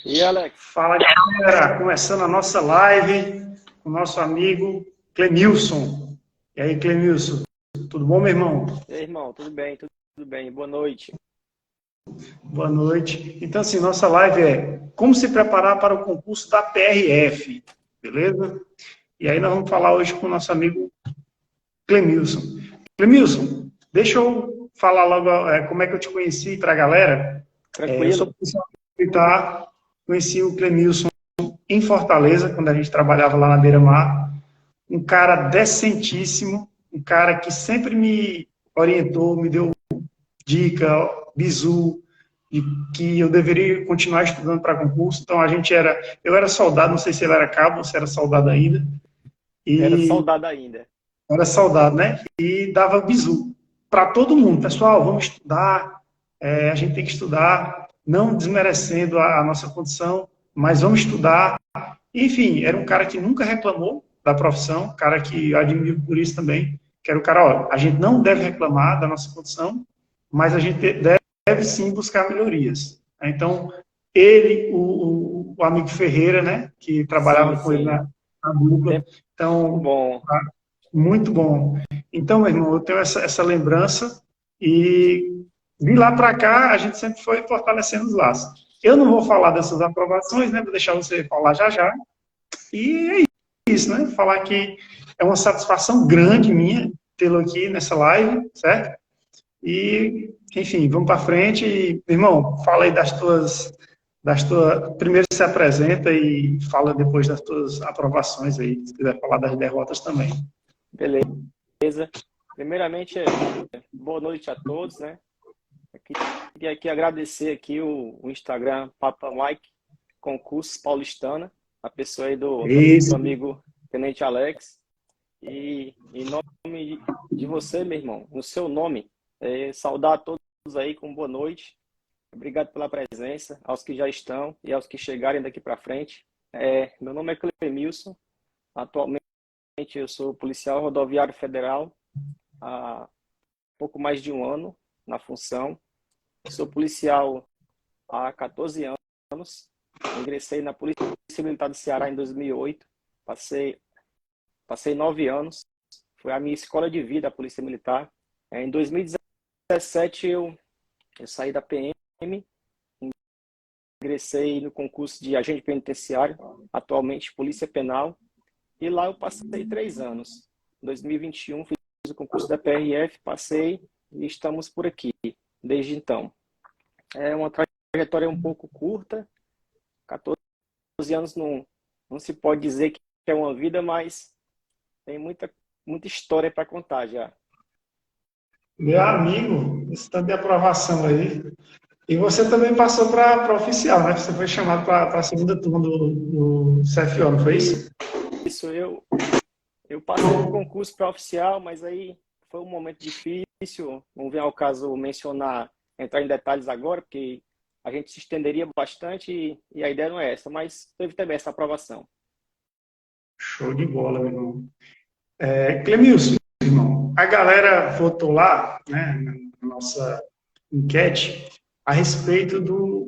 E Alex, Fala, galera, começando a nossa live com o nosso amigo Clemilson. E aí, Clemilson, tudo bom, meu irmão? e aí, irmão, tudo bem? Tudo bem? Boa noite. Boa noite. Então, assim, nossa live é como se preparar para o concurso da PRF, beleza? E aí nós vamos falar hoje com o nosso amigo Clemilson. Clemilson, deixa eu falar logo como é que eu te conheci para a galera. Eu sou Tranquilo? policial militar, conheci o Clemilson em Fortaleza, quando a gente trabalhava lá na Beira-Mar. Um cara decentíssimo, um cara que sempre me orientou, me deu dica, bizu, de que eu deveria continuar estudando para concurso. Então eu era soldado, não sei se ele era cabo ou se era soldado ainda, Era e soldado ainda. era soldado, né? E dava bizu para todo mundo, pessoal, vamos estudar, a gente tem que estudar, não desmerecendo a nossa condição, mas vamos estudar. Enfim, era um cara que nunca reclamou da profissão, cara que eu admiro por isso também, que era o cara, ó, a gente não deve reclamar da nossa condição, mas a gente deve sim buscar melhorias. Então, ele, o amigo Ferreira, né, que Sim, trabalhava com ele sim. na dupla, Tempo então, bom. muito bom. Então, meu irmão, eu tenho essa lembrança e de lá para cá a gente sempre foi fortalecendo os laços. Eu não vou falar dessas aprovações, né? Vou deixar você falar já já. E é isso, né? Falar que é uma satisfação grande minha tê-lo aqui nessa live, certo? E, enfim, vamos para frente. E, irmão, fala aí das tuas. Primeiro se apresenta e fala depois das tuas aprovações aí, se quiser falar das derrotas também. Beleza. Primeiramente, boa noite a todos, né? Queria aqui agradecer aqui o Instagram Papa Mike Concursos Paulistana, a pessoa aí do Isso. amigo Tenente Alex. E em nome de você, meu irmão, no seu nome, saudar a todos aí com boa noite. Obrigado pela presença, aos que já estão e aos que chegarem daqui para frente. Meu nome é Clemilson, atualmente eu sou policial rodoviário federal há pouco mais de um ano na função. Sou policial há 14 anos, ingressei na Polícia Militar do Ceará em 2008, passei 9 anos, foi a minha escola de vida a Polícia Militar. Em 2017 eu saí da PM, ingressei no concurso de agente penitenciário, atualmente Polícia Penal, e lá eu passei 3 anos. Em 2021 fiz o concurso da PRF, passei e estamos por aqui desde então. É uma trajetória um pouco curta, 14 anos não se pode dizer que é uma vida, mas tem muita história para contar já. Meu amigo, esse tanto de aprovação aí. E você também passou para oficial, né? Você foi chamado para a segunda turma do CFO, não foi isso? Isso, eu passei no concurso para oficial, mas aí foi um momento difícil. Não vem ao caso entrar em detalhes agora, porque a gente se estenderia bastante e a ideia não é essa, mas teve também essa aprovação. Show de bola, meu irmão. Clemilson, irmão, a galera votou lá, né, na nossa enquete, a respeito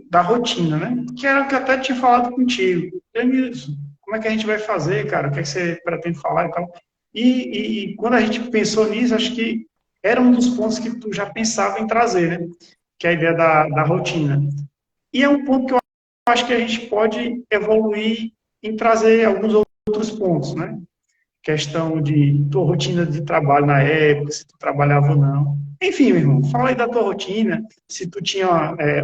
da rotina, né? Que era o que eu até tinha falado contigo. Clemilson, como é que a gente vai fazer, cara? O que é que você pretende falar e tal? E quando a gente pensou nisso, acho que era um dos pontos que tu já pensava em trazer, né? Que é a ideia da rotina. E é um ponto que eu acho que a gente pode evoluir em trazer alguns outros pontos, né? Questão de tua rotina de trabalho na época, se tu trabalhava ou não. Enfim, meu irmão, fala aí da tua rotina, se tu tinha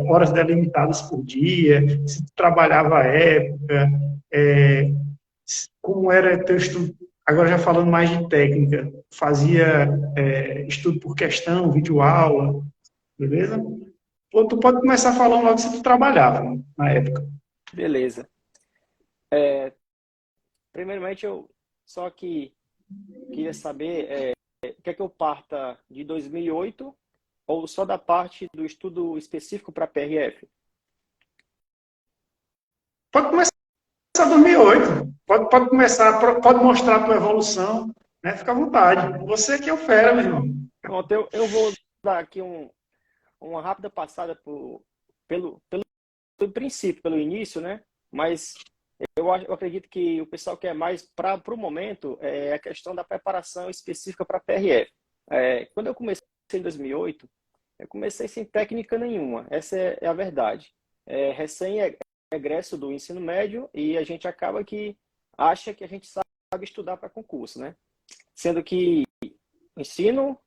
horas delimitadas por dia, se tu trabalhava à época, é, como era teu estudo. Agora já falando mais de técnica, fazia estudo por questão, videoaula, beleza? Ou tu pode começar falando logo se tu trabalhava, né, na época. Beleza. Primeiramente, eu só que queria saber quer que eu parta de 2008 ou só da parte do estudo específico para PRF? Pode começar em 2008. Pode começar, pode mostrar a tua evolução, né? Fica à vontade. Você que é o fera, meu irmão. Pronto, eu vou dar aqui uma rápida passada pelo princípio, pelo início, né? Mas eu acredito que o pessoal quer mais para o momento é a questão da preparação específica para PRF. Quando eu comecei em 2008, eu comecei sem técnica nenhuma. Essa é a verdade. Recém-egresso do ensino médio e a gente acaba que acha que a gente sabe estudar para concurso, né? Sendo que o ensino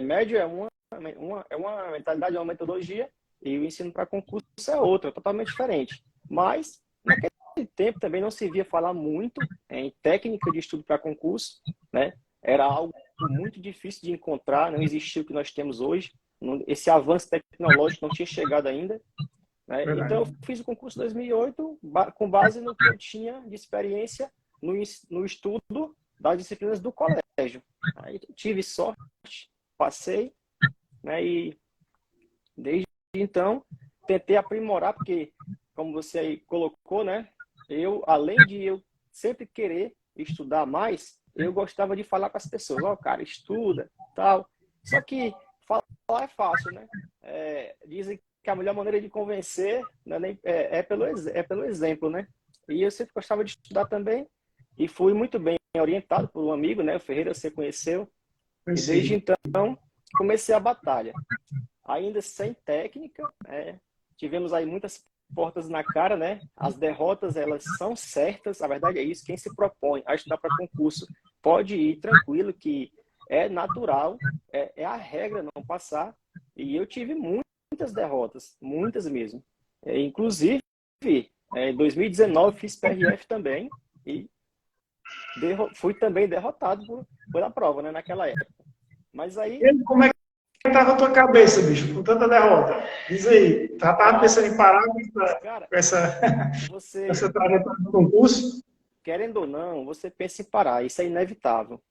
médio é uma mentalidade, é uma metodologia e o ensino para concurso é outra, totalmente diferente. Mas naquele tempo também não se via falar muito em técnica de estudo para concurso, né? Era algo muito difícil de encontrar, não existia o que nós temos hoje. Esse avanço tecnológico não tinha chegado ainda, né? Então, eu fiz o concurso em 2008 com base no que eu tinha de experiência no estudo das disciplinas do colégio. Aí tive sorte, passei, né? E desde então tentei aprimorar, porque, como você aí colocou, né? Além de eu sempre querer estudar mais, eu gostava de falar com as pessoas, cara, estuda, tal. Só que falar é fácil, né? Dizem que a melhor maneira de convencer é pelo exemplo, né? E eu sempre gostava de estudar também e fui muito bem orientado por um amigo, né? O Ferreira, você conheceu. E desde então comecei a batalha. Ainda sem técnica, tivemos aí muitas portas na cara, né? As derrotas, elas são certas, a verdade é isso. Quem se propõe a estudar para concurso pode ir tranquilo, que é natural, é a regra não passar. E eu tive muitas derrotas, muitas mesmo. Inclusive, em 2019 fiz PRF também e fui também derrotado pela prova, né? Naquela época. Mas aí... Como é que estava a tua cabeça, bicho, com tanta derrota? Diz aí, já estava pensando em parar com essa trajetória do concurso? Querendo ou não, você pensa em parar, isso é inevitável.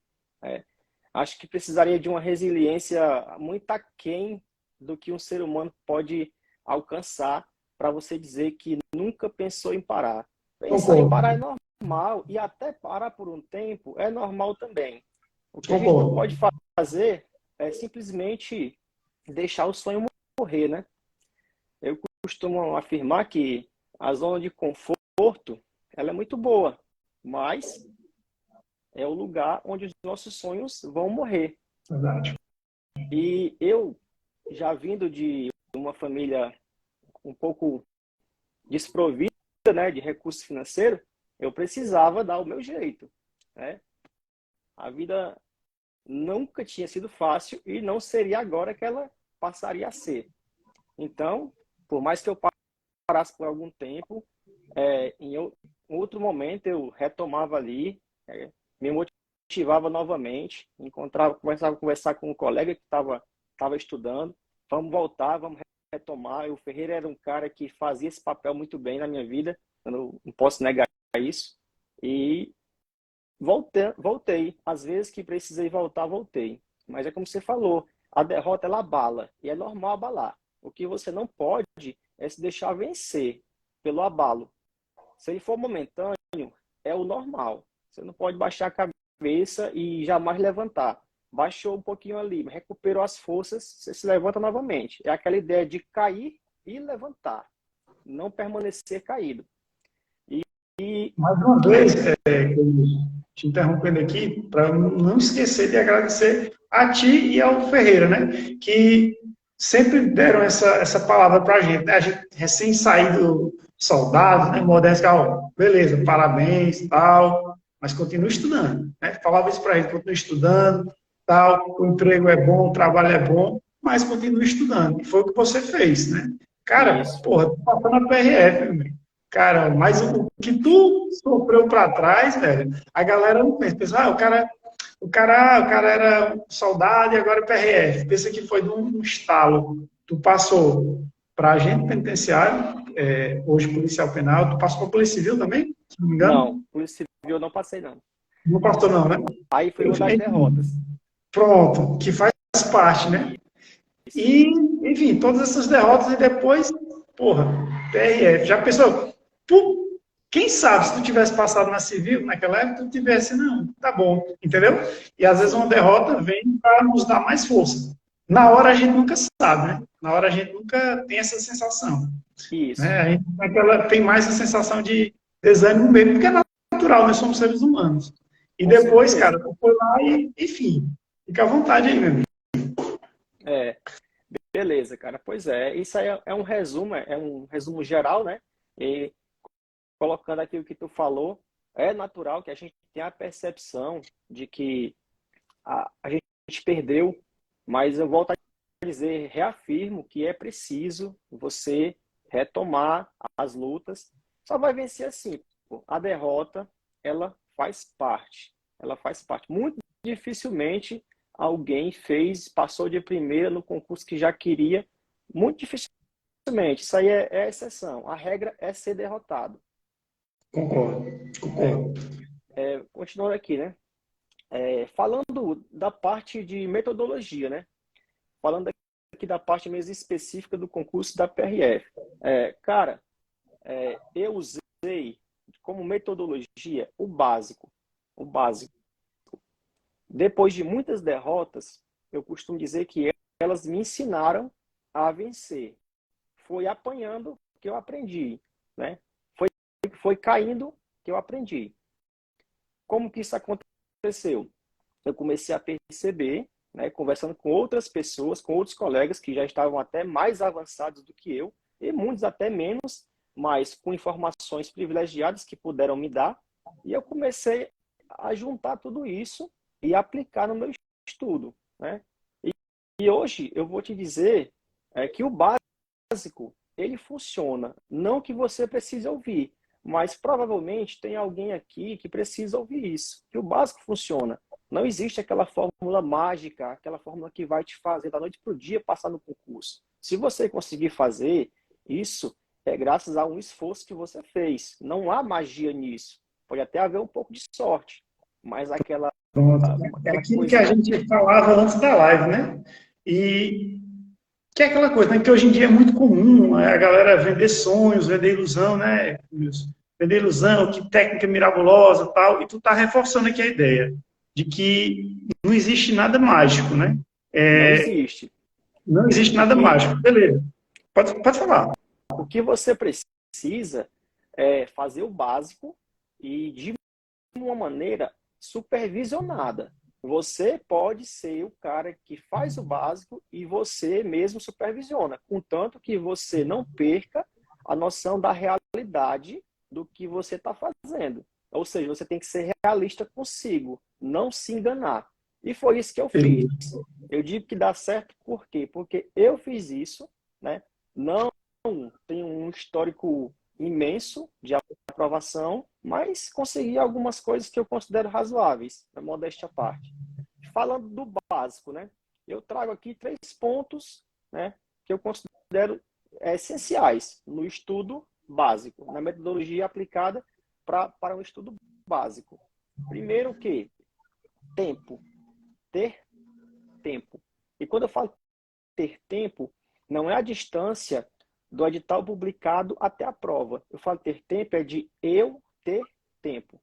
Acho que precisaria de uma resiliência muito aquém do que um ser humano pode alcançar para você dizer que nunca pensou em parar. Pensar em parar é normal, e até parar por um tempo é normal também. O que a gente não pode fazer é simplesmente deixar o sonho morrer, né? Eu costumo afirmar que a zona de conforto, ela é muito boa, mas é o lugar onde os nossos sonhos vão morrer. Verdade. E eu, já vindo de uma família um pouco desprovida, né, de recurso financeiro, eu precisava dar o meu jeito, né? A vida nunca tinha sido fácil e não seria agora que ela passaria a ser. Então, por mais que eu parasse por algum tempo, em outro momento eu retomava ali, me motivava novamente, começava a conversar com um colega que estava estudando, vamos voltar, vamos retomar. O Ferreira era um cara que fazia esse papel muito bem na minha vida, eu não posso negar isso, e voltei. Às vezes que precisei voltar, voltei. Mas é como você falou, a derrota ela abala, e é normal abalar. O que você não pode é se deixar vencer pelo abalo. Se ele for momentâneo, é o normal. Você não pode baixar a cabeça e jamais levantar. Baixou um pouquinho ali, recuperou as forças, você se levanta novamente. É aquela ideia de cair e levantar, não permanecer caído. Mais uma vez, te interrompendo aqui, para não esquecer de agradecer a ti e ao Ferreira, né? Que sempre deram essa palavra para a gente, né? A gente recém-saído soldado, né? Modesto, beleza, parabéns, tal, mas continua estudando, né? Falava isso para a gente, continua estudando, tal, o emprego é bom, o trabalho é bom, mas continua estudando. E foi o que você fez, né? Cara, porra, tu passou na PRF, meu amigo. Cara, mas o que tu sofreu para trás, velho, a galera não pensa, o cara era soldado e agora é PRF. Pensa que foi de um estalo. Tu passou para agente penitenciário, hoje policial penal, tu passou para polícia civil também, se não me engano? Não, polícia civil eu não passei, não. Não passou não, né? Aí foi uma das derrotas. Pronto, que faz parte, né? E, enfim, todas essas derrotas e depois, porra, PRF. Já pensou? Quem sabe se tu tivesse passado na civil naquela época, tu tivesse, não, tá bom, entendeu? E às vezes uma derrota vem para nos dar mais força. Na hora a gente nunca sabe, né? Na hora a gente nunca tem essa sensação. Isso. Né? A gente tem mais a sensação de desânimo mesmo, porque é natural, nós somos seres humanos. E Com depois, certeza. cara, tu foi lá e, enfim, fica à vontade aí, meu amigo. É, beleza, cara. Pois é, isso aí é um resumo, é um resumo geral, né? E colocando aqui o que tu falou, é natural que a gente tenha a percepção de que a gente perdeu, mas eu volto a dizer, reafirmo que é preciso você retomar as lutas. Só vai vencer assim. Pô. A derrota, ela faz parte. Ela faz parte. Muito dificilmente alguém passou de primeira no concurso que já queria. Muito dificilmente. Isso aí é exceção. A regra é ser derrotado. Concordo, É, concordo. continuando aqui, né? Falando da parte de metodologia, né? Falando aqui da parte mais específica do concurso da PRF. Cara, eu usei como metodologia o básico. O básico. Depois de muitas derrotas, eu costumo dizer que elas me ensinaram a vencer. Foi apanhando que eu aprendi, né? Foi caindo que eu aprendi. Como que isso aconteceu? Eu comecei a perceber, né, conversando com outras pessoas, com outros colegas que já estavam até mais avançados do que eu, e muitos até menos, mas com informações privilegiadas que puderam me dar, e eu comecei a juntar tudo isso e aplicar no meu estudo, né? E hoje eu vou te dizer que o básico, ele funciona. Não que você precise ouvir, mas provavelmente tem alguém aqui que precisa ouvir isso, que o básico funciona. Não existe aquela fórmula mágica, aquela fórmula que vai te fazer da noite para o dia passar no concurso. Se você conseguir fazer isso, é graças a um esforço que você fez. Não há magia nisso. Pode até haver um pouco de sorte, mas Pronto. É aquela aquilo que a coisa. gente falava antes da live, né? E que é aquela coisa, né? Que hoje em dia é muito comum a galera vender sonhos, vender ilusão, né? Wilson? Vender ilusão, que técnica mirabulosa e tal. E tu tá reforçando aqui a ideia de que não existe nada mágico, né? Não É, existe. não existe O nada que, mágico. Beleza. Pode falar. o que você precisa é fazer o básico e de uma maneira supervisionada. Você pode ser o cara que faz o básico e você mesmo supervisiona, contanto que você não perca a noção da realidade do que você está fazendo. Ou seja, você tem que ser realista consigo, não se enganar. E foi isso que eu fiz. Beleza. Eu digo que dá certo por quê? Porque eu fiz isso, né? Não tenho um histórico imenso de aprovação, mas consegui algumas coisas que eu considero razoáveis, na modéstia à parte. Falando do básico, né? Eu trago aqui 3 pontos, né, que eu considero essenciais no estudo básico, na metodologia aplicada para um estudo básico. Primeiro que tempo, ter tempo. E quando eu falo ter tempo, não é a distância do edital publicado até a prova. Eu falo ter tempo é de eu ter tempo.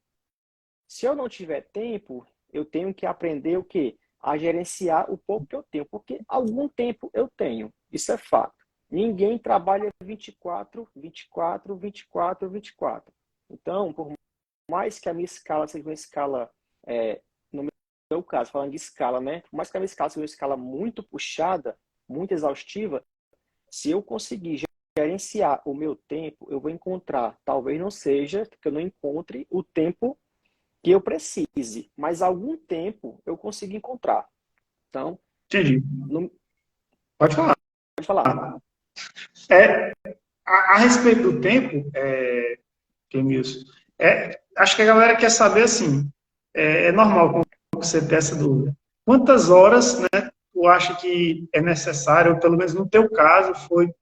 Se eu não tiver tempo, eu tenho que aprender o quê? A gerenciar o pouco que eu tenho, porque algum tempo eu tenho. Isso é fato. Ninguém trabalha 24, 24, 24, 24. Então, por mais que a minha escala seja uma escala, no meu caso, falando de escala, né? Por mais que a minha escala seja uma escala muito puxada, muito exaustiva, se eu conseguir gerenciar o meu tempo, eu vou encontrar, talvez não seja que eu não encontre o tempo que eu precise, mas algum tempo eu consigo encontrar. Então, Entendi. não... Pode falar. pode falar. É, a respeito do tempo, Clemilson, acho que a galera quer saber assim, é normal você ter essa dúvida. Quantas horas, né, tu acha que é necessário, ou pelo menos no teu caso,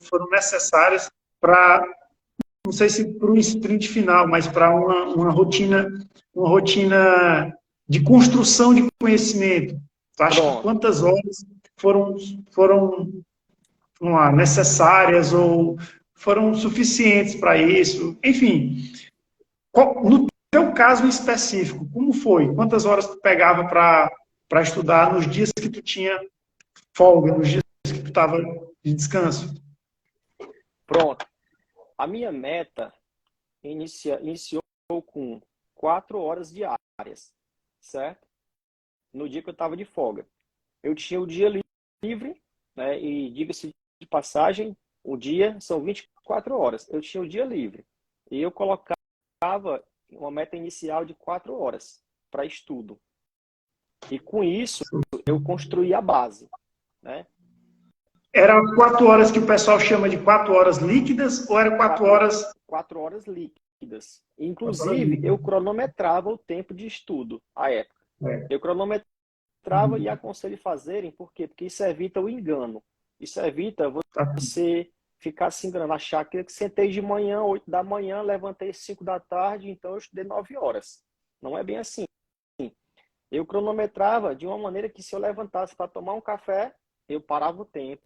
foram necessárias para, não sei se para um sprint final, mas para uma rotina de construção de conhecimento? Tu acha que Pronto. quantas horas foram vamos lá, necessárias ou foram suficientes para isso? Enfim, no teu caso em específico, como foi? Quantas horas tu pegava para estudar nos dias que tu tinha folga, nos dias que tu estava de descanso? Pronto. A minha meta iniciou com 4 horas diárias, certo? No dia que eu estava de folga. Eu tinha o dia livre, né? E diga-se de passagem, o dia são 24 horas. Eu tinha o dia livre. E eu colocava uma meta inicial de 4 horas para estudo. E com isso, eu construí a base, né? Era 4 horas que o pessoal chama de 4 horas líquidas ou era 4 horas? 4 horas líquidas. 4 horas Inclusive, eu líquidas. cronometrava o tempo de estudo à época. É. Eu cronometrava e aconselho fazerem, por quê? Porque isso evita o engano. Isso evita Tá. você ficar se enganando, achar que sentei de manhã, 8 da manhã, levantei 5 da tarde, então eu estudei 9 horas. Não é bem assim. Eu cronometrava de uma maneira que se eu levantasse para tomar um café, eu parava o tempo.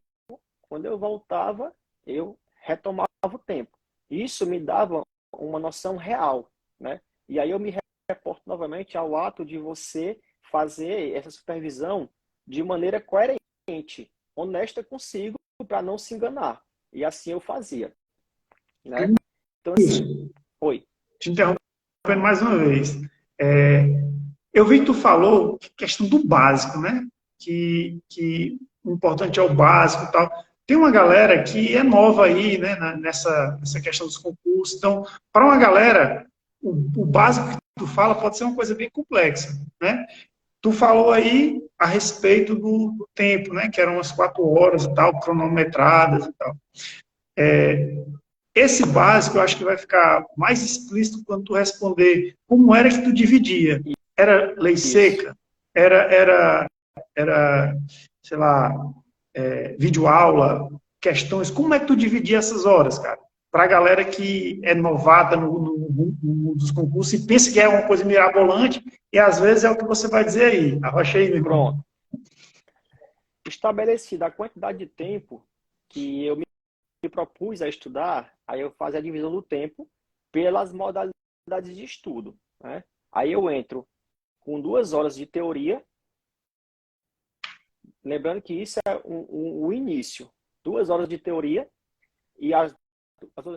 Quando eu voltava, eu retomava o tempo. Isso me dava uma noção real, né? E aí eu me reporto novamente ao ato de você fazer essa supervisão de maneira coerente, honesta consigo, para não se enganar. E assim eu fazia, né? Então, assim, Isso. oi. Te interrompendo mais uma vez. É, eu vi que tu falou questão do básico, né? Que o importante é o básico e tal. Tem uma galera que é nova aí, né, nessa questão dos concursos. Então, para uma galera, o básico que tu fala pode ser uma coisa bem complexa, né? Tu falou aí a respeito do tempo, né? Que eram umas 4 horas e tal, cronometradas e tal. Esse básico eu acho que vai ficar mais explícito quando tu responder como era que tu dividia. Era lei Isso. seca? Era sei lá, videoaula, questões? Como é que tu dividia essas horas, cara? Para a galera que é novata no mundo dos concursos e pensa que é uma coisa mirabolante e às vezes é o que você vai dizer aí. Arrocha aí, meu irmão. Pronto. Estabelecida a quantidade de tempo que eu me propus a estudar, aí eu fazia a divisão do tempo pelas modalidades de estudo, né? Aí eu entro com 2 horas de teoria, lembrando que isso é o início. 2 horas de teoria e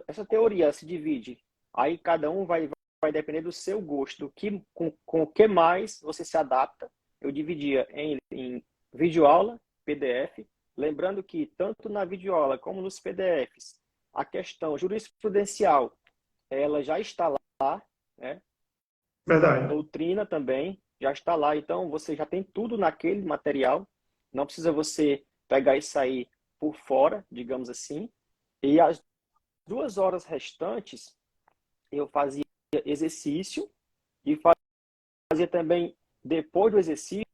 essa teoria se divide. Aí cada um vai depender do seu gosto, com o que mais você se adapta. Eu dividia em videoaula, PDF, lembrando que tanto na videoaula como nos PDFs, a questão jurisprudencial, ela já está lá, né? Verdade. Doutrina também já está lá, então você já tem tudo naquele material, não precisa você pegar e sair por fora, digamos assim. E as 2 horas restantes, eu fazia exercício e fazia também, depois do exercício,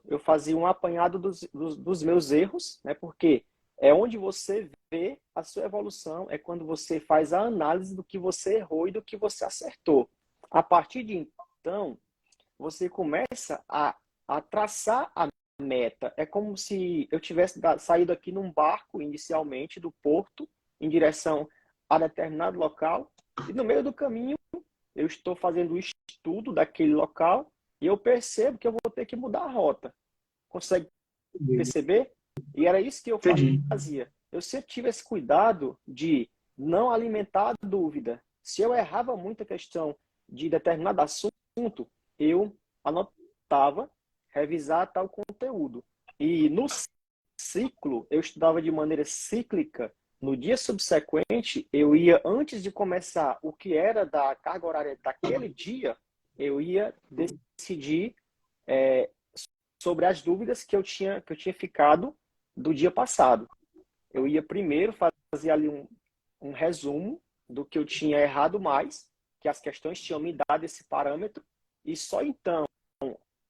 eu fazia um apanhado dos meus erros, né? Porque é onde você vê a sua evolução, é quando você faz a análise do que você errou e do que você acertou. A partir de então, você começa a traçar a meta. É como se eu tivesse saído aqui num barco, inicialmente, do porto, em direção a determinado local, e no meio do caminho eu estou fazendo o estudo daquele local e eu percebo que eu vou ter que mudar a rota. Consegue perceber? E era isso que eu Entendi. fazia. Eu sempre tive esse cuidado de não alimentar a dúvida. Se eu errava muito a questão de determinado assunto, eu anotava, revisar tal conteúdo. E no ciclo, eu estudava de maneira cíclica. No dia subsequente, eu ia, antes de começar o que era da carga horária daquele dia, eu ia decidir sobre as dúvidas que eu tinha ficado do dia passado. Eu ia primeiro fazer ali um resumo do que eu tinha errado mais, que as questões tinham me dado esse parâmetro, e só então,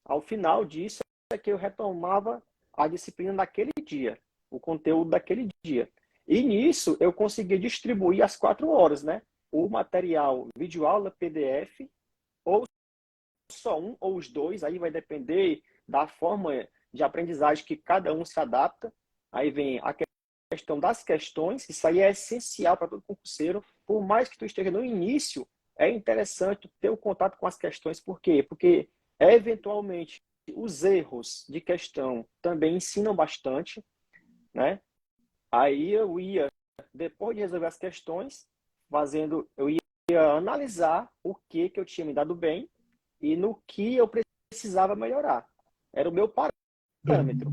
ao final disso, é que eu retomava a disciplina daquele dia, o conteúdo daquele dia. E nisso eu consegui distribuir as 4 horas, né? O material videoaula, PDF, ou só um ou os dois, aí vai depender da forma de aprendizagem que cada um se adapta. Aí vem a questão das questões, isso aí é essencial para todo concurseiro. Por mais que tu esteja no início, é interessante ter o contato com as questões. Por quê? Porque, eventualmente, os erros de questão também ensinam bastante, né? Aí eu ia, depois de resolver as questões, eu ia analisar o que eu tinha me dado bem e no que eu precisava melhorar. Era o meu parâmetro.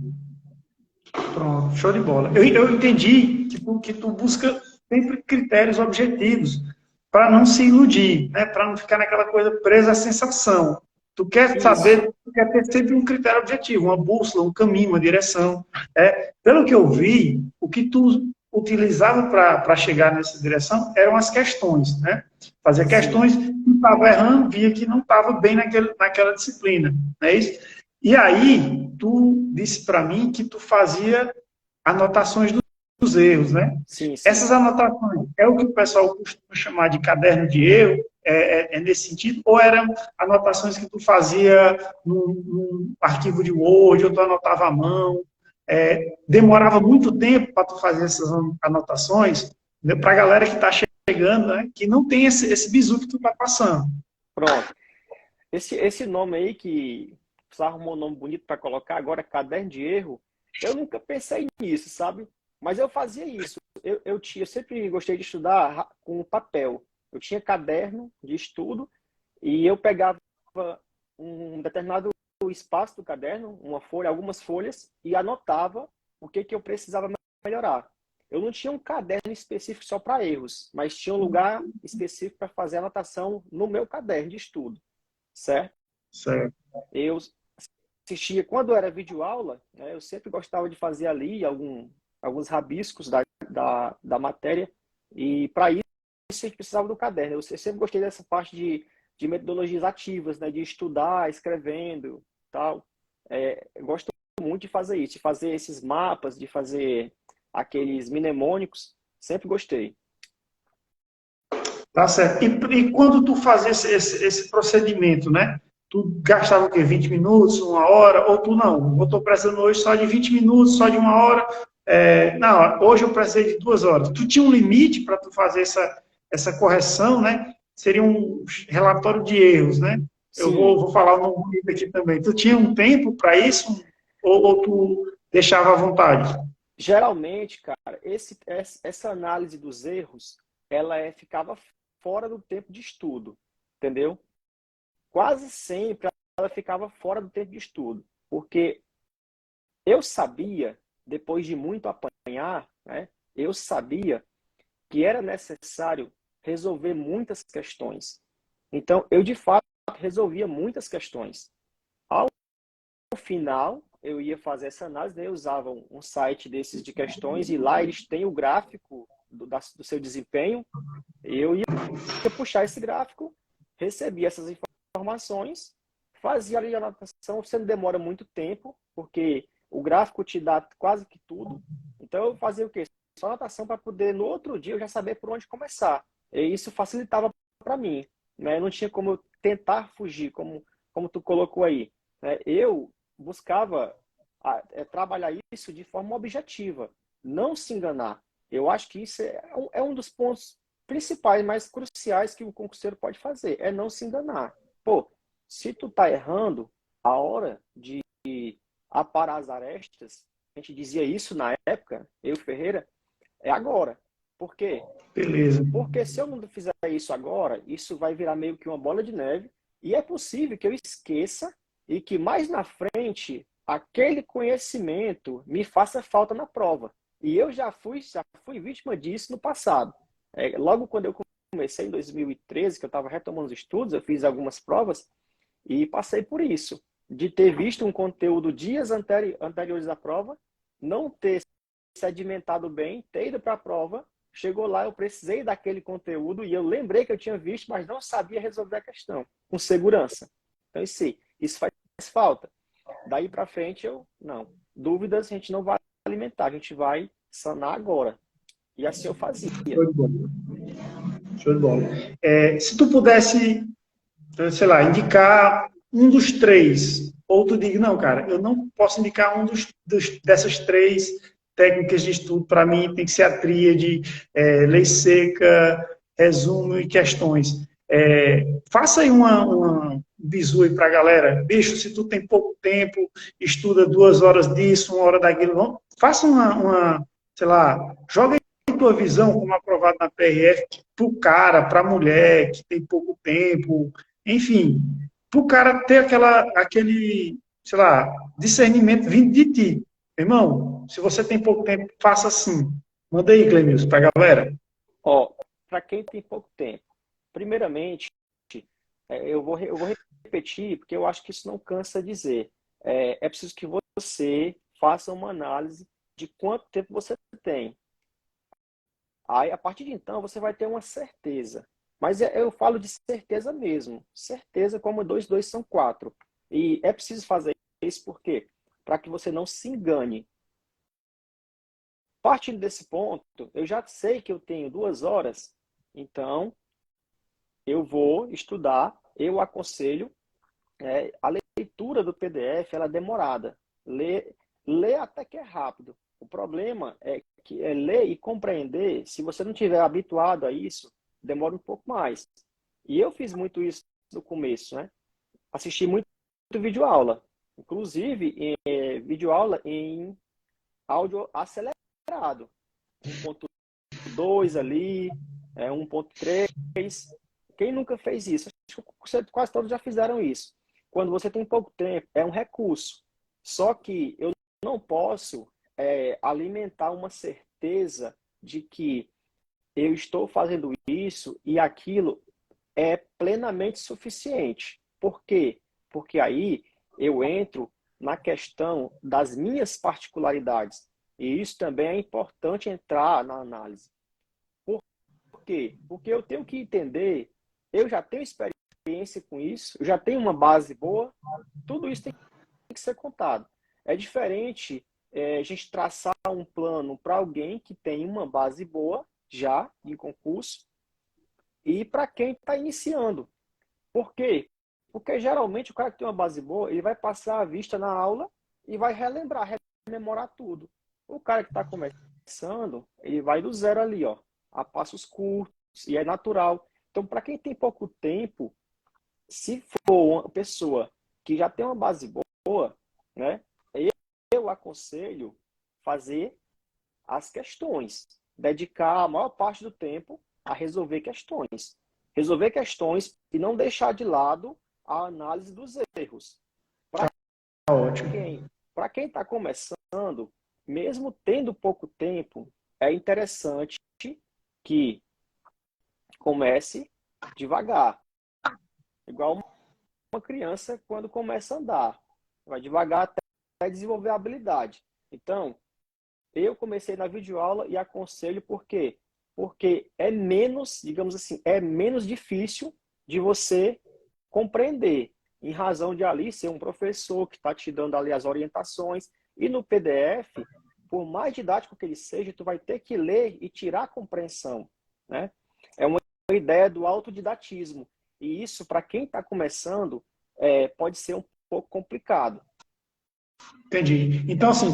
Pronto, show de bola. Eu entendi que tu busca sempre critérios objetivos para não se iludir, né? Para não ficar naquela coisa presa à sensação. Tu quer Isso. saber, tu quer ter sempre um critério objetivo, uma bússola, um caminho, uma direção. Pelo que eu vi, o que tu utilizava para chegar nessa direção eram as questões, né? Fazia Sim. questões, não estava errando, via que não estava bem naquela disciplina, não é isso? E aí, tu disse para mim que tu fazia anotações dos erros, né? Sim, sim. Essas anotações, é o que o pessoal costuma chamar de caderno de erro? É nesse sentido? Ou eram anotações que tu fazia num arquivo de Word, ou tu anotava à mão? Demorava muito tempo para tu fazer essas anotações, né? Para a galera que está chegando, né? Que não tem esse bizu que tu está passando. Pronto. Esse nome aí que você arrumou um nome bonito para colocar agora, caderno de erro, eu nunca pensei nisso, sabe? Mas eu fazia isso. Eu sempre gostei de estudar com papel. Eu tinha caderno de estudo e eu pegava um determinado espaço do caderno, uma folha, algumas folhas, e anotava o que eu precisava melhorar. Eu não tinha um caderno específico só para erros, mas tinha um lugar específico para fazer anotação no meu caderno de estudo, certo? Certo. Eu assistia, quando era videoaula, né, eu sempre gostava de fazer ali alguns rabiscos da matéria, e para isso a gente precisava do caderno. Eu sempre gostei dessa parte de metodologias ativas, né, de estudar, escrevendo, tal. Eu gosto muito de fazer isso, de fazer esses mapas, de fazer aqueles mnemônicos, sempre gostei. Tá certo. E quando tu fazia esse procedimento, né? Tu gastava o quê? 20 minutos, uma hora? Ou tu não? Eu estou precisando hoje só de 20 minutos, só de uma hora. Não, hoje eu precisei de 2 horas. Tu tinha um limite para tu fazer essa correção, né? Seria um relatório de erros, né? Eu Sim, vou falar o nome bonito aqui também. Tu tinha um tempo para isso? Ou tu deixava à vontade? geralmente, cara, essa análise dos erros, ficava fora do tempo de estudo, entendeu? Quase sempre ela ficava fora do tempo de estudo, porque eu sabia, depois de muito apanhar, né, eu sabia que era necessário resolver muitas questões. Então, eu de fato resolvia muitas questões. Ao final, eu ia fazer essa análise, né? Eu usava um site desses de questões e lá eles têm o gráfico do seu desempenho. Eu ia puxar esse gráfico, recebia essas informações, fazia ali a anotação. Você não demora muito tempo, porque o gráfico te dá quase que tudo. Então, eu fazia o quê? Só anotação para poder, no outro dia, eu já saber por onde começar. E isso facilitava para mim, né? Não tinha como eu tentar fugir, como tu colocou aí, né? Eu buscava trabalhar isso de forma objetiva, não se enganar. Eu acho que isso é um dos pontos principais, mais cruciais que o concurseiro pode fazer, é não se enganar. Pô, se tu tá errando, a hora de aparar as arestas, a gente dizia isso na época, eu, Ferreira, é agora. Por quê? Beleza. Porque se eu não fizer isso agora, isso vai virar meio que uma bola de neve e é possível que eu esqueça e que mais na frente aquele conhecimento me faça falta na prova. E eu já fui vítima disso no passado. Logo quando eu comecei em 2013, que eu estava retomando os estudos, eu fiz algumas provas e passei por isso, de ter visto um conteúdo dias anteriores à prova, não ter sedimentado bem, ter ido para a prova, chegou lá, eu precisei daquele conteúdo e eu lembrei que eu tinha visto, mas não sabia resolver a questão com segurança. Então, isso faz falta. Daí para frente, não. Dúvidas a gente não vai alimentar, a gente vai sanar agora. E assim eu fazia. Show de bola. Show de bola. Se tu pudesse, sei lá, indicar um dos três, ou tu diga, não, cara, eu não posso indicar um dessas três técnicas de estudo, para mim tem que ser a tríade, lei seca, resumo e questões. Faça aí uma bizu aí para a galera. Bicho, se tu tem pouco tempo, estuda 2 horas disso, 1 hora daquilo, faça sei lá, joga tua visão, como aprovado na PRF, para o cara, para a mulher que tem pouco tempo, enfim, para o cara ter aquele, sei lá, discernimento vindo de ti. Irmão, se você tem pouco tempo, faça assim. Manda aí, Clemilson, para a galera. Ó, para quem tem pouco tempo, primeiramente, eu vou repetir, porque eu acho que isso não cansa dizer. É preciso que você faça uma análise de quanto tempo você tem. Aí, a partir de então, você vai ter uma certeza. Mas eu falo de certeza mesmo. Certeza como 2 2 são 4. E é preciso fazer isso por quê? Para que você não se engane. Partindo desse ponto, eu já sei que eu tenho 2 horas, então eu vou estudar, eu aconselho, a leitura do PDF ela é demorada. Lê até que é rápido. O problema é que ler e compreender, se você não tiver habituado a isso, demora um pouco mais. E eu fiz muito isso no começo, né? Assisti muito videoaula, inclusive videoaula em áudio acelerado, 1.2 ali, 1.3. Quem nunca fez isso? Acho que quase todos já fizeram isso. Quando você tem pouco tempo, é um recurso. Só que eu não posso alimentar uma certeza de que eu estou fazendo isso e aquilo é plenamente suficiente. Por quê? Porque aí eu entro na questão das minhas particularidades. E isso também é importante entrar na análise. Por quê? Porque eu tenho que entender, eu já tenho experiência com isso, eu já tenho uma base boa, tudo isso tem que ser contado. É diferente a gente traçar um plano para alguém que tem uma base boa já em concurso e para quem está iniciando. Por quê? Porque geralmente o cara que tem uma base boa, ele vai passar a vista na aula e vai relembrar, rememorar tudo. O cara que está começando, ele vai do zero ali, ó, a passos curtos, e é natural. Então, para quem tem pouco tempo, se for uma pessoa que já tem uma base boa, né, eu aconselho fazer as questões, dedicar a maior parte do tempo a resolver questões. Resolver questões e não deixar de lado a análise dos erros. Para quem está começando, mesmo tendo pouco tempo, é interessante que comece devagar. Igual uma criança quando começa a andar. Vai devagar até desenvolver a habilidade. Então, eu comecei na videoaula e aconselho por quê? Porque é menos, digamos assim, é menos difícil de você compreender, em razão de ali ser um professor que está te dando ali as orientações. E no PDF, por mais didático que ele seja, tu vai ter que ler e tirar a compreensão, né? É uma ideia do autodidatismo. E isso, para quem está começando, pode ser um pouco complicado. Entendi. Então, assim,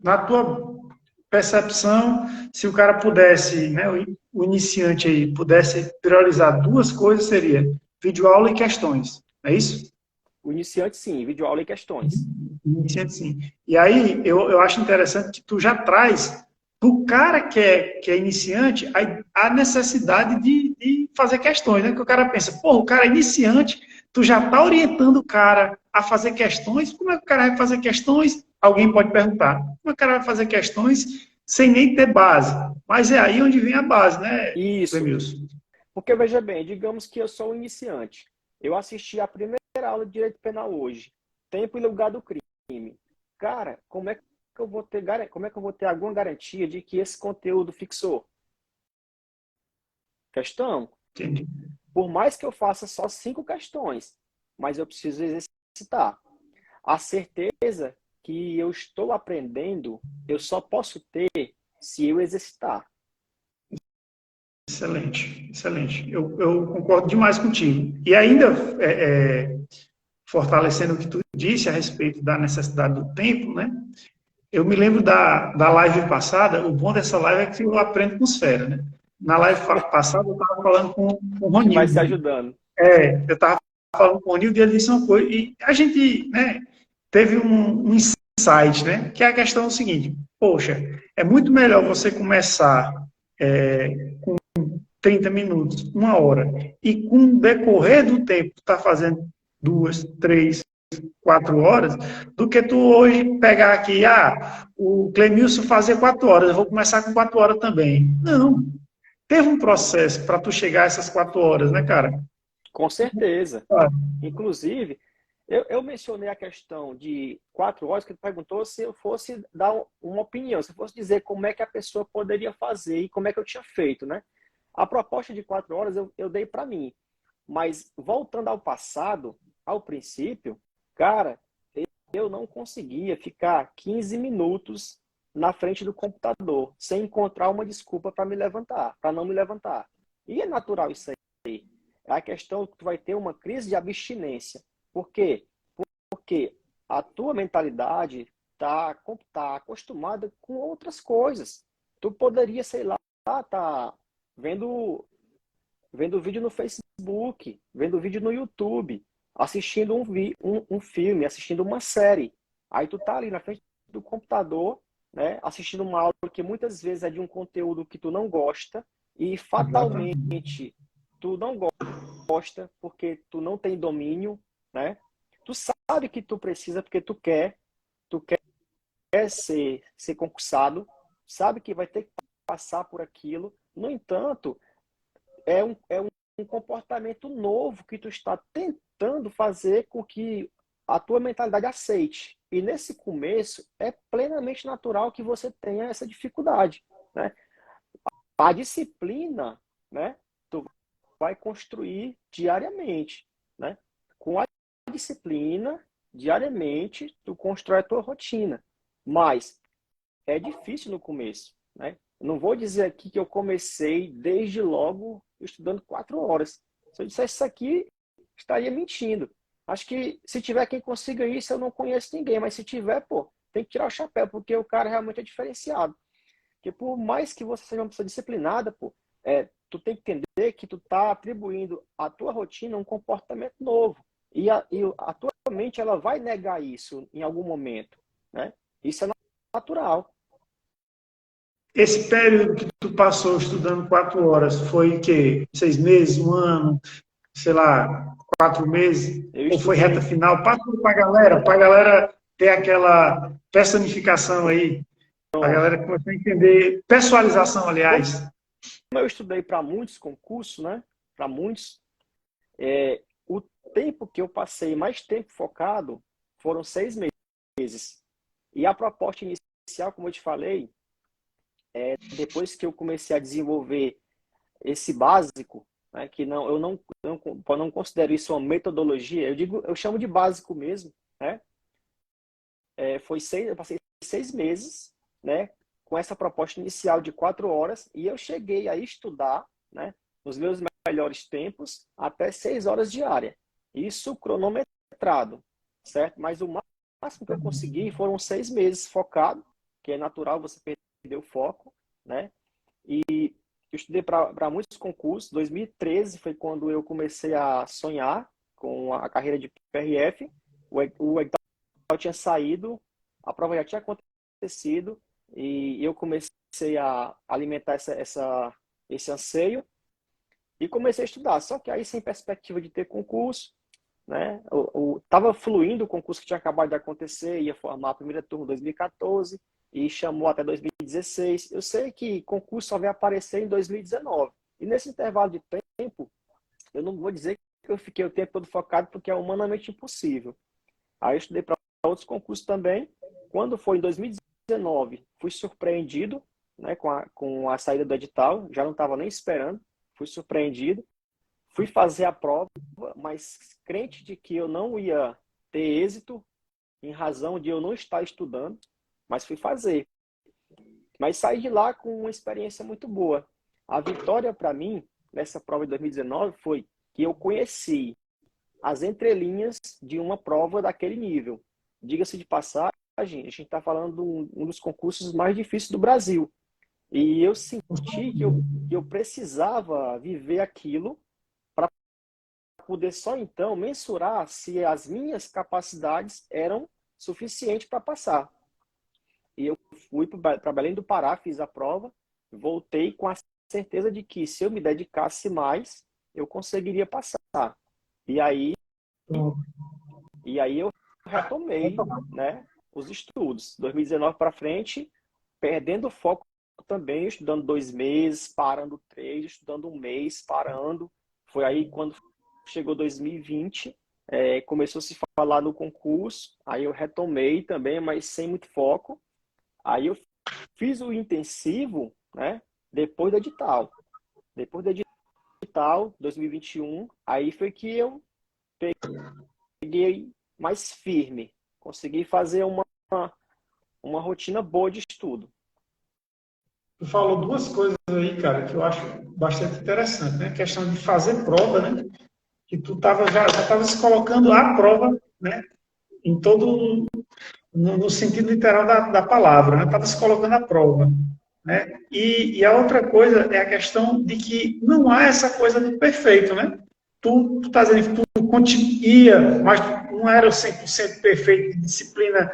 na tua percepção, se o cara pudesse, né, o iniciante aí, pudesse priorizar 2 coisas, seria videoaula e questões. É isso? O iniciante, sim, videoaula e questões. Iniciante, sim. E aí, eu acho interessante que tu já traz para o cara que é iniciante a necessidade de fazer questões, né? Que o cara pensa, pô, o cara é iniciante, tu já está orientando o cara a fazer questões, como é que o cara vai fazer questões? Alguém pode perguntar, como é que o cara vai fazer questões sem nem ter base? Mas é aí onde vem a base, né, Isso. Clemilson? Porque, veja bem, digamos que eu sou um iniciante. Eu assisti a primeira aula de Direito Penal hoje. Tempo e lugar do crime. Cara, como é que eu vou ter alguma garantia de que esse conteúdo fixou? Questão. Entendi. Por mais que eu faça só 5 questões, mas eu preciso exercitar. A certeza que eu estou aprendendo, eu só posso ter se eu exercitar. Excelente, excelente. Eu concordo demais contigo. E ainda, fortalecendo o que tu disse a respeito da necessidade do tempo, né? Eu me lembro da live passada, o bom dessa live é que eu aprendo com os fera, né? Na live passada eu estava falando com o Que vai se Ronildo. ajudando. Eu estava falando com o Ronildo e ele disse uma coisa, e a gente, né, teve um insight insight, né? Que é a questão seguinte, poxa, é muito melhor você começar com 30 minutos, uma hora, e com o decorrer do tempo tá fazendo 2, 3, 4 horas, do que tu hoje pegar aqui, o Clemilson fazer 4 horas, eu vou começar com 4 horas também. Não, teve um processo para tu chegar a essas 4 horas, né, cara? Com certeza. Ah, Inclusive, eu mencionei a questão de 4 horas, que tu perguntou se eu fosse dar uma opinião, se eu fosse dizer como é que a pessoa poderia fazer e como é que eu tinha feito, né? A proposta de 4 horas eu dei para mim. Mas voltando ao passado, ao princípio, cara, eu não conseguia ficar 15 minutos na frente do computador sem encontrar uma desculpa para me levantar, para não me levantar. E é natural isso aí. É a questão que tu vai ter uma crise de abstinência. Por quê? Porque a tua mentalidade tá acostumada com outras coisas. Tu poderia, sei lá, tá vendo vídeo no Facebook, vendo vídeo no YouTube, assistindo um filme, assistindo uma série. Aí tu tá ali na frente do computador, né, assistindo uma aula que muitas vezes é de um conteúdo que tu não gosta e exatamente. fatalmente tu não gosta porque tu não tem domínio, né? Tu sabe que tu precisa porque tu quer ser concursado, sabe que vai ter que passar por aquilo. No entanto, é um comportamento novo que tu está tentando fazer com que a tua mentalidade aceite. E nesse começo é plenamente natural que você tenha essa dificuldade, né? A disciplina, né? Tu vai construir diariamente, né? Com a disciplina, diariamente, tu constrói a tua rotina. Mas é difícil no começo, né? Eu não vou dizer aqui que eu comecei desde logo estudando 4 horas. Se eu dissesse isso aqui, estaria mentindo. Acho que se tiver quem consiga isso, eu não conheço ninguém. Mas se tiver, pô, tem que tirar o chapéu, porque o cara realmente é diferenciado. Porque por mais que você seja uma pessoa disciplinada, pô, tu tem que entender que tu tá atribuindo à tua rotina um comportamento novo. E a tua mente, ela vai negar isso em algum momento, né? Isso é natural. Esse período que tu passou estudando 4 horas foi que 6 meses, um ano, sei lá, 4 meses? Eu Ou foi reta estudei. final? Passa para a galera ter aquela personificação aí, para a Pronto. galera começar a entender, pessoalização, Como aliás. eu estudei para muitos concursos, né? Para muitos, o tempo que eu passei mais tempo focado foram 6 meses. E a proposta inicial, como eu te falei, depois que eu comecei a desenvolver esse básico, né, que eu não considero isso uma metodologia, eu chamo de básico mesmo, né? Eu passei 6 meses, né, com essa proposta inicial de 4 horas e eu cheguei a estudar, né, nos meus melhores tempos até 6 horas diária. Isso cronometrado, certo? Mas o máximo que eu consegui foram 6 meses focado, que é natural você perder o foco, né? E eu estudei para muitos concursos. 2013 foi quando eu comecei a sonhar com a carreira de PRF. O edital tinha saído, a prova já tinha acontecido e eu comecei a alimentar esse anseio e comecei a estudar. Só que aí sem perspectiva de ter concurso, né? Tava fluindo o concurso que tinha acabado de acontecer, ia formar a primeira turma em 2014 e chamou até 2016. Eu sei que concurso só vai aparecer em 2019. E nesse intervalo de tempo, eu não vou dizer que eu fiquei o tempo todo focado, porque é humanamente impossível. Aí eu estudei para outros concursos também. Quando foi em 2019, fui surpreendido, né, com a saída do edital, já não estava nem esperando, fui surpreendido. Fui fazer a prova, mas crente de que eu não ia ter êxito, em razão de eu não estar estudando, mas fui fazer. Mas saí de lá com uma experiência muito boa. A vitória para mim, nessa prova de 2019, foi que eu conheci as entrelinhas de uma prova daquele nível. Diga-se de passagem, a gente está falando de um dos concursos mais difíceis do Brasil. E eu senti que eu precisava viver aquilo para poder só então mensurar se as minhas capacidades eram suficiente para passar. E eu fui para Belém do Pará, fiz a prova, voltei com a certeza de que se eu me dedicasse mais, eu conseguiria passar. E aí, Pronto. e aí eu retomei, né, os estudos. 2019 para frente, perdendo o foco também, estudando 2 meses, parando 3, estudando 1 mês, parando. Foi aí quando chegou 2020, começou a se falar no concurso, aí eu retomei também, mas sem muito foco. Aí eu fiz o intensivo, né, depois do edital. Depois do edital, 2021, aí foi que eu peguei mais firme. Consegui fazer uma rotina boa de estudo. Tu falou duas coisas aí, cara, que eu acho bastante interessante, né? A questão de fazer prova, né? Que tu já estava se colocando à prova, né? Em todo, no sentido literal da palavra, né? Estava se colocando à prova, né? E a outra coisa é a questão de que não há essa coisa de perfeito, né? Tu tá dizendo que tu ia, mas não era o 100% perfeito de disciplina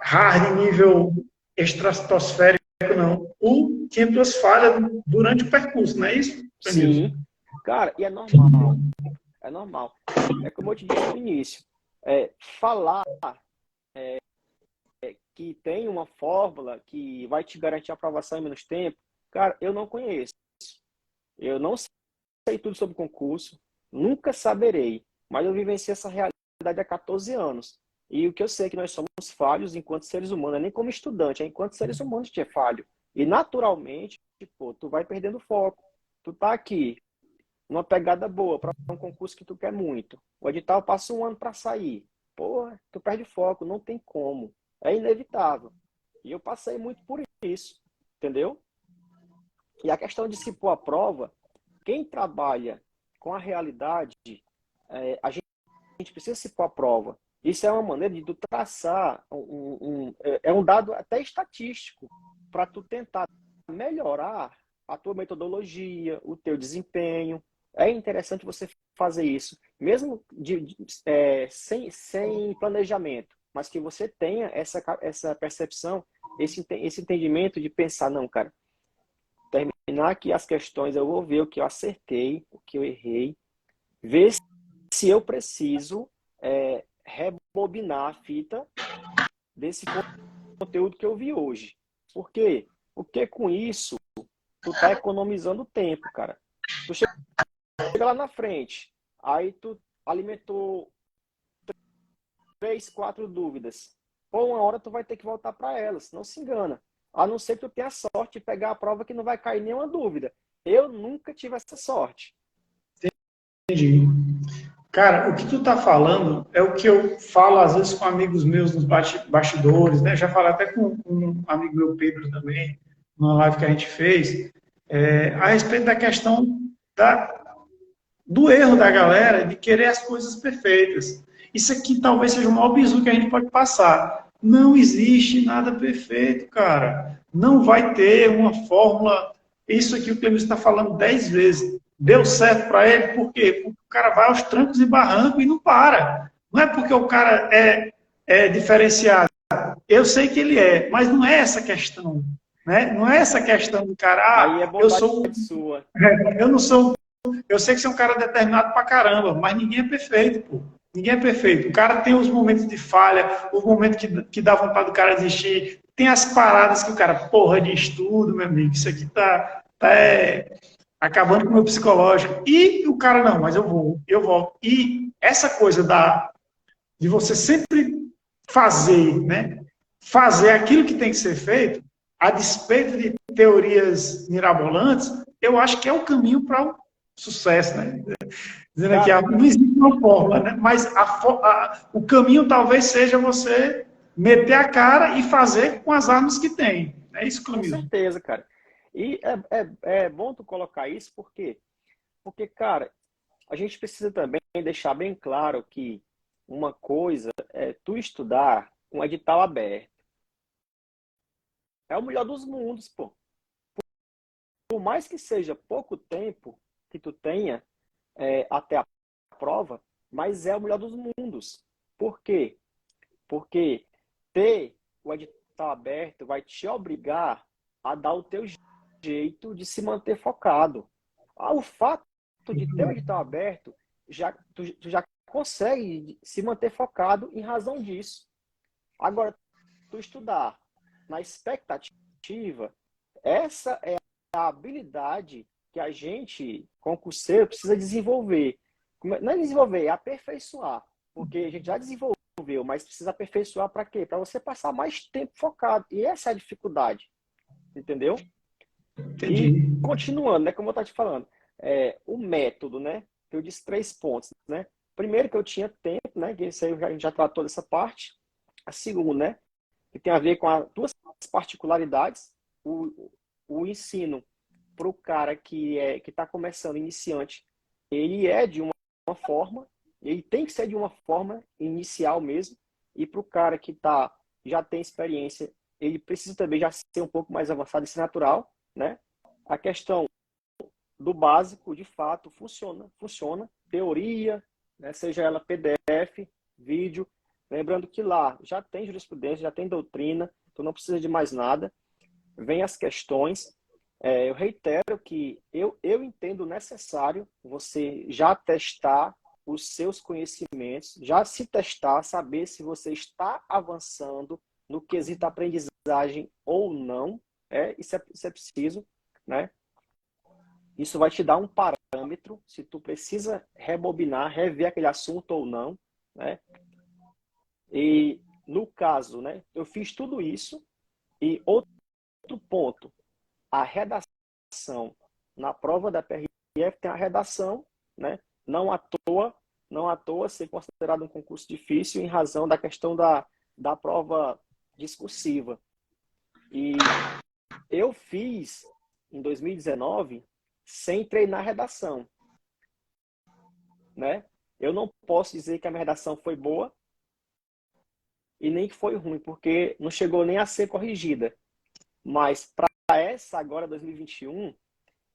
hard, nível estratosférico, não. Tu tinha tuas falhas durante o percurso, não é isso, Denilson? Sim, cara, e é normal. É normal. É como eu te disse no início. Falar que tem uma fórmula que vai te garantir a aprovação em menos tempo, cara, eu não conheço. Eu não sei tudo sobre concurso, nunca saberei, mas eu vivenciei essa realidade há 14 anos. E o que eu sei é que nós somos falhos enquanto seres humanos, não é nem como estudante, é enquanto seres humanos que é falho. E naturalmente, tipo, tu vai perdendo foco. Tu tá aqui, numa pegada boa, para um concurso que tu quer muito. O edital passa 1 ano para sair. Porra, tu perde foco, não tem como. É inevitável. E eu passei muito por isso, entendeu? E a questão de se pôr à prova, quem trabalha com a realidade, a gente precisa se pôr à prova. Isso é uma maneira de tu traçar é um dado até estatístico para tu tentar melhorar a tua metodologia, o teu desempenho. É interessante você fazer isso, mesmo sem planejamento, mas que você tenha essa percepção, esse entendimento de pensar, não, cara, terminar aqui as questões, eu vou ver o que eu acertei, o que eu errei, ver se eu preciso rebobinar a fita desse conteúdo que eu vi hoje. Por quê? Porque com isso, tu tá economizando tempo, cara. Tu chega lá na frente, aí tu alimentou 3, 4 dúvidas. Pô, uma hora tu vai ter que voltar para elas, não se engana. A não ser que tu tenha sorte de pegar a prova que não vai cair nenhuma dúvida. Eu nunca tive essa sorte. Entendi. Cara, o que tu tá falando é o que eu falo às vezes com amigos meus nos bastidores, né? Já falei até com um amigo meu, Pedro, também, numa live que a gente fez, a respeito da questão da, do erro da galera de querer as coisas perfeitas. Isso aqui talvez seja o maior bizu que a gente pode passar. Não existe nada perfeito, cara. Não vai ter uma fórmula. Isso aqui o Clemens está falando 10 vezes. Deu certo para ele, por quê? Porque o cara vai aos trancos e barrancos e não para. Não é porque o cara é diferenciado. Eu sei que ele é, mas não é essa questão. Né? Não é essa questão do cara, Aí é eu bondade sou. sua. Eu não sou. Eu sei que você é um cara determinado pra caramba, mas ninguém é perfeito, pô. Ninguém é perfeito. O cara tem os momentos de falha, os momentos que dá vontade do cara desistir. Tem as paradas que o cara, porra de estudo, meu amigo, isso aqui tá acabando com o meu psicológico. E o cara, não, mas eu volto. E essa coisa de você sempre fazer, né? Fazer aquilo que tem que ser feito, a despeito de teorias mirabolantes, eu acho que é o caminho para o sucesso, né? Dizendo aqui, Cara, não existe uma fórmula, né? Mas o caminho talvez seja você meter a cara e fazer com as armas que tem. É isso, com Clemilson. certeza, cara. E é bom tu colocar isso, por quê? Porque, cara, a gente precisa também deixar bem claro que uma coisa é tu estudar com edital aberto. É o melhor dos mundos, pô. Por mais que seja pouco tempo que tu tenha até a prova, mas é o melhor dos mundos. Por quê? Porque ter o edital aberto vai te obrigar a dar o teu jeito de se manter focado. O fato de ter o edital aberto, tu já consegue se manter focado em razão disso. Agora, tu estudar na expectativa, essa é a habilidade que a gente, concurseiro, precisa desenvolver. Não é desenvolver, é aperfeiçoar. Porque a gente já desenvolveu, mas precisa aperfeiçoar para quê? Para você passar mais tempo focado. E essa é a dificuldade. Entendeu? Entendi. E continuando, né, como eu estava te falando, o método, né? Eu disse 3 pontos, né? Primeiro que eu tinha tempo, né? Que isso aí a gente já tratou dessa parte. A segunda, né? Que tem a ver com as duas particularidades. O ensino para o cara que está começando, iniciante, ele é de uma forma, ele tem que ser de uma forma inicial mesmo. E para o cara que já tem experiência, ele precisa também já ser um pouco mais avançado, isso é natural, né? A questão do básico, de fato, funciona. Teoria, né? Seja ela PDF, vídeo. Lembrando que lá já tem jurisprudência, já tem doutrina, tu não precisa de mais nada. Vem as questões. Eu reitero que eu entendo necessário você já testar os seus conhecimentos, já se testar, saber se você está avançando no quesito aprendizagem ou não. Isso é preciso, né? Isso vai te dar um parâmetro se tu precisa rebobinar, rever aquele assunto ou não, né? E no caso, né, eu fiz tudo isso. E outro ponto, a redação. Na prova da PRF tem a redação, né? Não à toa ser considerado um concurso difícil em razão da questão da prova discursiva. E eu fiz em 2019 sem treinar redação, né? Eu não posso dizer que a minha redação foi boa e nem que foi ruim, porque não chegou nem a ser corrigida. Mas para essa agora, 2021,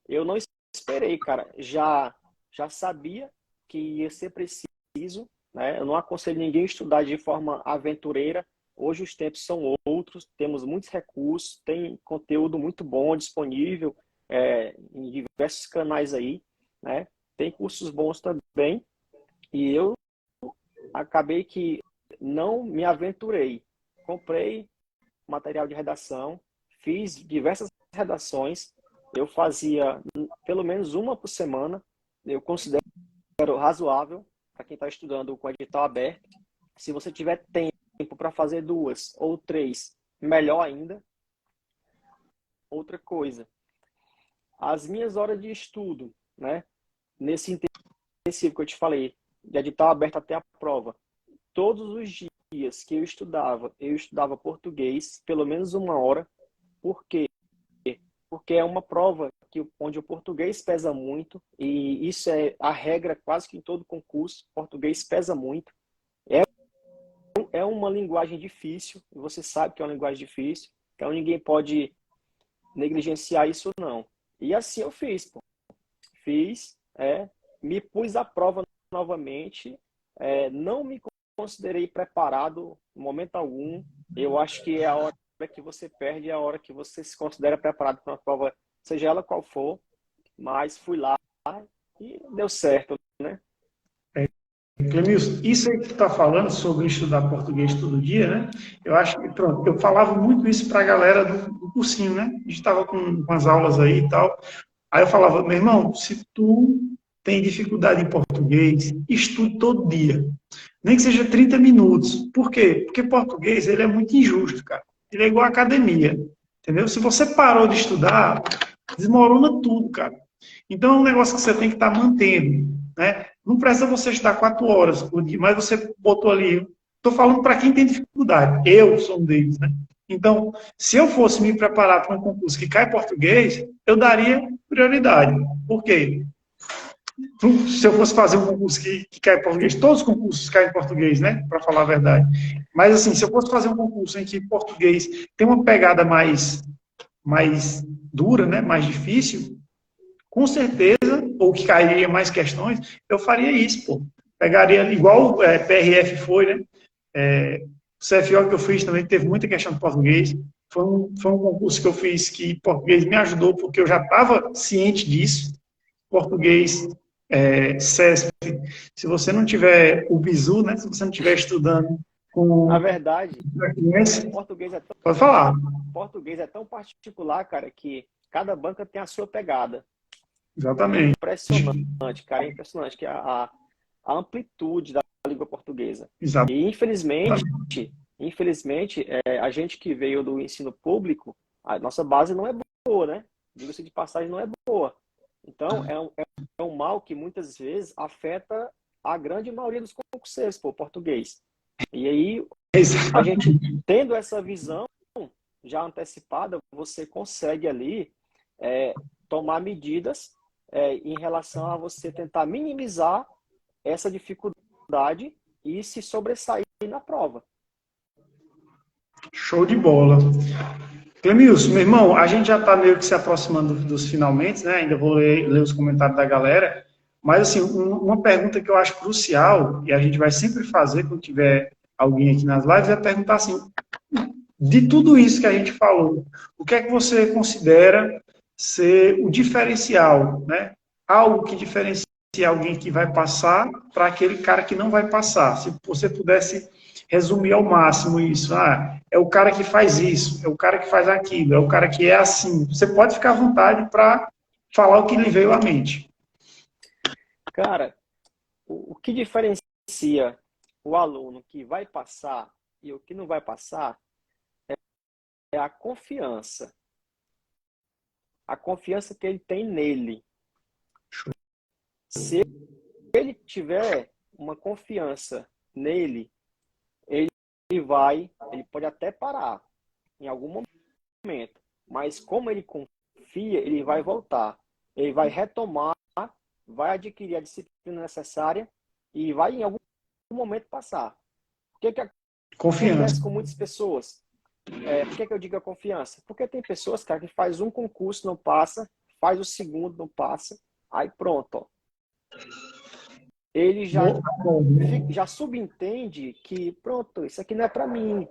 eu não esperei, cara. Já sabia que ia ser preciso, né? Eu não aconselho ninguém a estudar de forma aventureira. Hoje os tempos são outros, temos muitos recursos, tem conteúdo muito bom disponível em diversos canais aí, né? Tem cursos bons também. E eu acabei que não me aventurei. Comprei material de redação, fiz diversas redações. Eu fazia pelo menos uma por semana. Eu considero razoável para quem está estudando com edital aberto. Se você tiver tempo para fazer 2 ou 3, melhor ainda. Outra coisa, as minhas horas de estudo, né? Nesse intensivo que eu te falei, de edital aberto até a prova, todos os dias que eu estudava português, pelo menos 1 hora. Por quê? Porque é uma prova onde o português pesa muito, e isso é a regra quase que em todo concurso. Português pesa muito. É uma linguagem difícil, você sabe que é uma linguagem difícil, então ninguém pode negligenciar isso, não. E assim eu fiz, pô. Me pus à prova novamente, não me considerei preparado em momento algum. Eu acho que é a hora que você perde, é a hora que você se considera preparado para uma prova, seja ela qual for, mas fui lá e deu certo, né? Clemilson, isso aí que tu está falando sobre estudar português todo dia, né? Eu acho que, pronto, eu falava muito isso para a galera do cursinho, né? A gente estava com as aulas aí e tal. Aí eu falava, meu irmão, se tu tem dificuldade em português, estude todo dia. Nem que seja 30 minutos. Por quê? Porque português, ele é muito injusto, cara. Ele é igual à academia, entendeu? Se você parou de estudar, desmorona tudo, cara. Então é um negócio que você tem que estar mantendo, né? Não precisa você estudar 4 horas por dia, mas você botou ali. Estou falando para quem tem dificuldade. Eu sou um deles, né? Então, se eu fosse me preparar para um concurso que cai em português, eu daria prioridade. Por quê? Se eu fosse fazer um concurso que cai em português, todos os concursos caem em português, né? Para falar a verdade. Mas, assim, se eu fosse fazer um concurso em que português tem uma pegada mais dura, né? Mais difícil, com certeza, ou que cairia mais questões, eu faria isso, pô. Pegaria igual PRF foi, né? CFO que eu fiz também teve muita questão de português. Foi um concurso que eu fiz que português me ajudou, porque eu já estava ciente disso. Português, CESP, se você não tiver o bizu, né? Se você não estiver estudando Na com... verdade, português é tão, Pode falar. português é tão particular, cara, que cada banca tem a sua pegada. Exatamente. Impressionante, cara, é impressionante que a amplitude da língua portuguesa. Exatamente. E, infelizmente, a gente que veio do ensino público, a nossa base não é boa, né? Diga-se de passagem, não é boa. Então, é um mal que muitas vezes afeta a grande maioria dos concurseiros, pô, português. E aí, a gente tendo essa visão já antecipada, você consegue ali tomar medidas em relação a você tentar minimizar essa dificuldade e se sobressair na prova. Show de bola. Clemilson, meu irmão, a gente já está meio que se aproximando dos finalmente, né? Ainda vou ler os comentários da galera. Mas, assim, uma pergunta que eu acho crucial, e a gente vai sempre fazer quando tiver alguém aqui nas lives, é perguntar assim, de tudo isso que a gente falou, o que é que você considera ser o diferencial, né? Algo que diferencia alguém que vai passar para aquele cara que não vai passar. Se você pudesse resumir ao máximo isso, é o cara que faz isso, é o cara que faz aquilo, é o cara que é assim. Você pode ficar à vontade para falar o que lhe veio à mente. Cara, o que diferencia o aluno que vai passar e o que não vai passar é a confiança. A confiança que ele tem nele. Se ele tiver uma confiança nele, ele pode até parar em algum momento, mas como ele confia, ele vai voltar, ele vai retomar, vai adquirir a disciplina necessária e vai em algum momento passar. O que acontece com muitas pessoas? Por que eu digo a confiança? Porque tem pessoas, cara, que faz um concurso, não passa, faz o segundo, não passa, aí pronto, ó. Ele já subentende que, pronto, isso aqui não é para mim.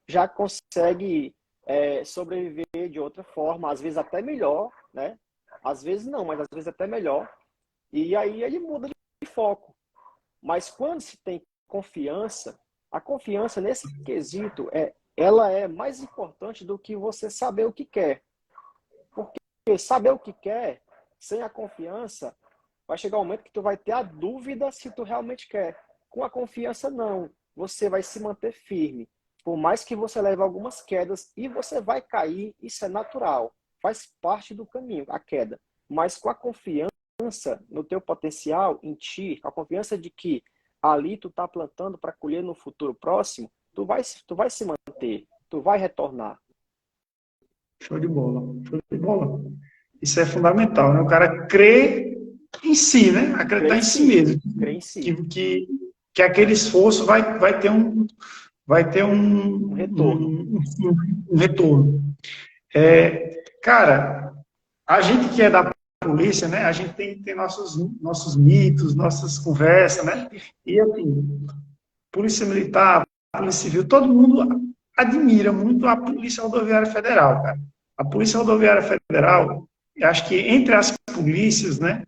Já consegue sobreviver de outra forma, às vezes até melhor, né? Às vezes não, mas às vezes até melhor. E aí ele muda de foco. Mas quando se tem confiança, a confiança nesse quesito, ela é mais importante do que você saber o que quer. Porque saber o que quer, sem a confiança, vai chegar um momento que tu vai ter a dúvida se tu realmente quer. Com a confiança, não. Você vai se manter firme. Por mais que você leve algumas quedas, e você vai cair, isso é natural. Faz parte do caminho, a queda. Mas com a confiança no teu potencial, em ti, a confiança de que ali tu tá plantando para colher no futuro próximo, tu vai se manter, tu vai retornar. Show de bola, show de bola. Isso é fundamental, né? O cara crê em si, né? Acreditar em si mesmo. Crê em si. Que aquele esforço vai ter um retorno. Um retorno. Cara, a gente que é da polícia, né? A gente tem nossos mitos, nossas conversas, né? E assim, Polícia Militar, Polícia Civil, todo mundo admira muito a Polícia Rodoviária Federal, cara. A Polícia Rodoviária Federal, eu acho que entre as polícias, né?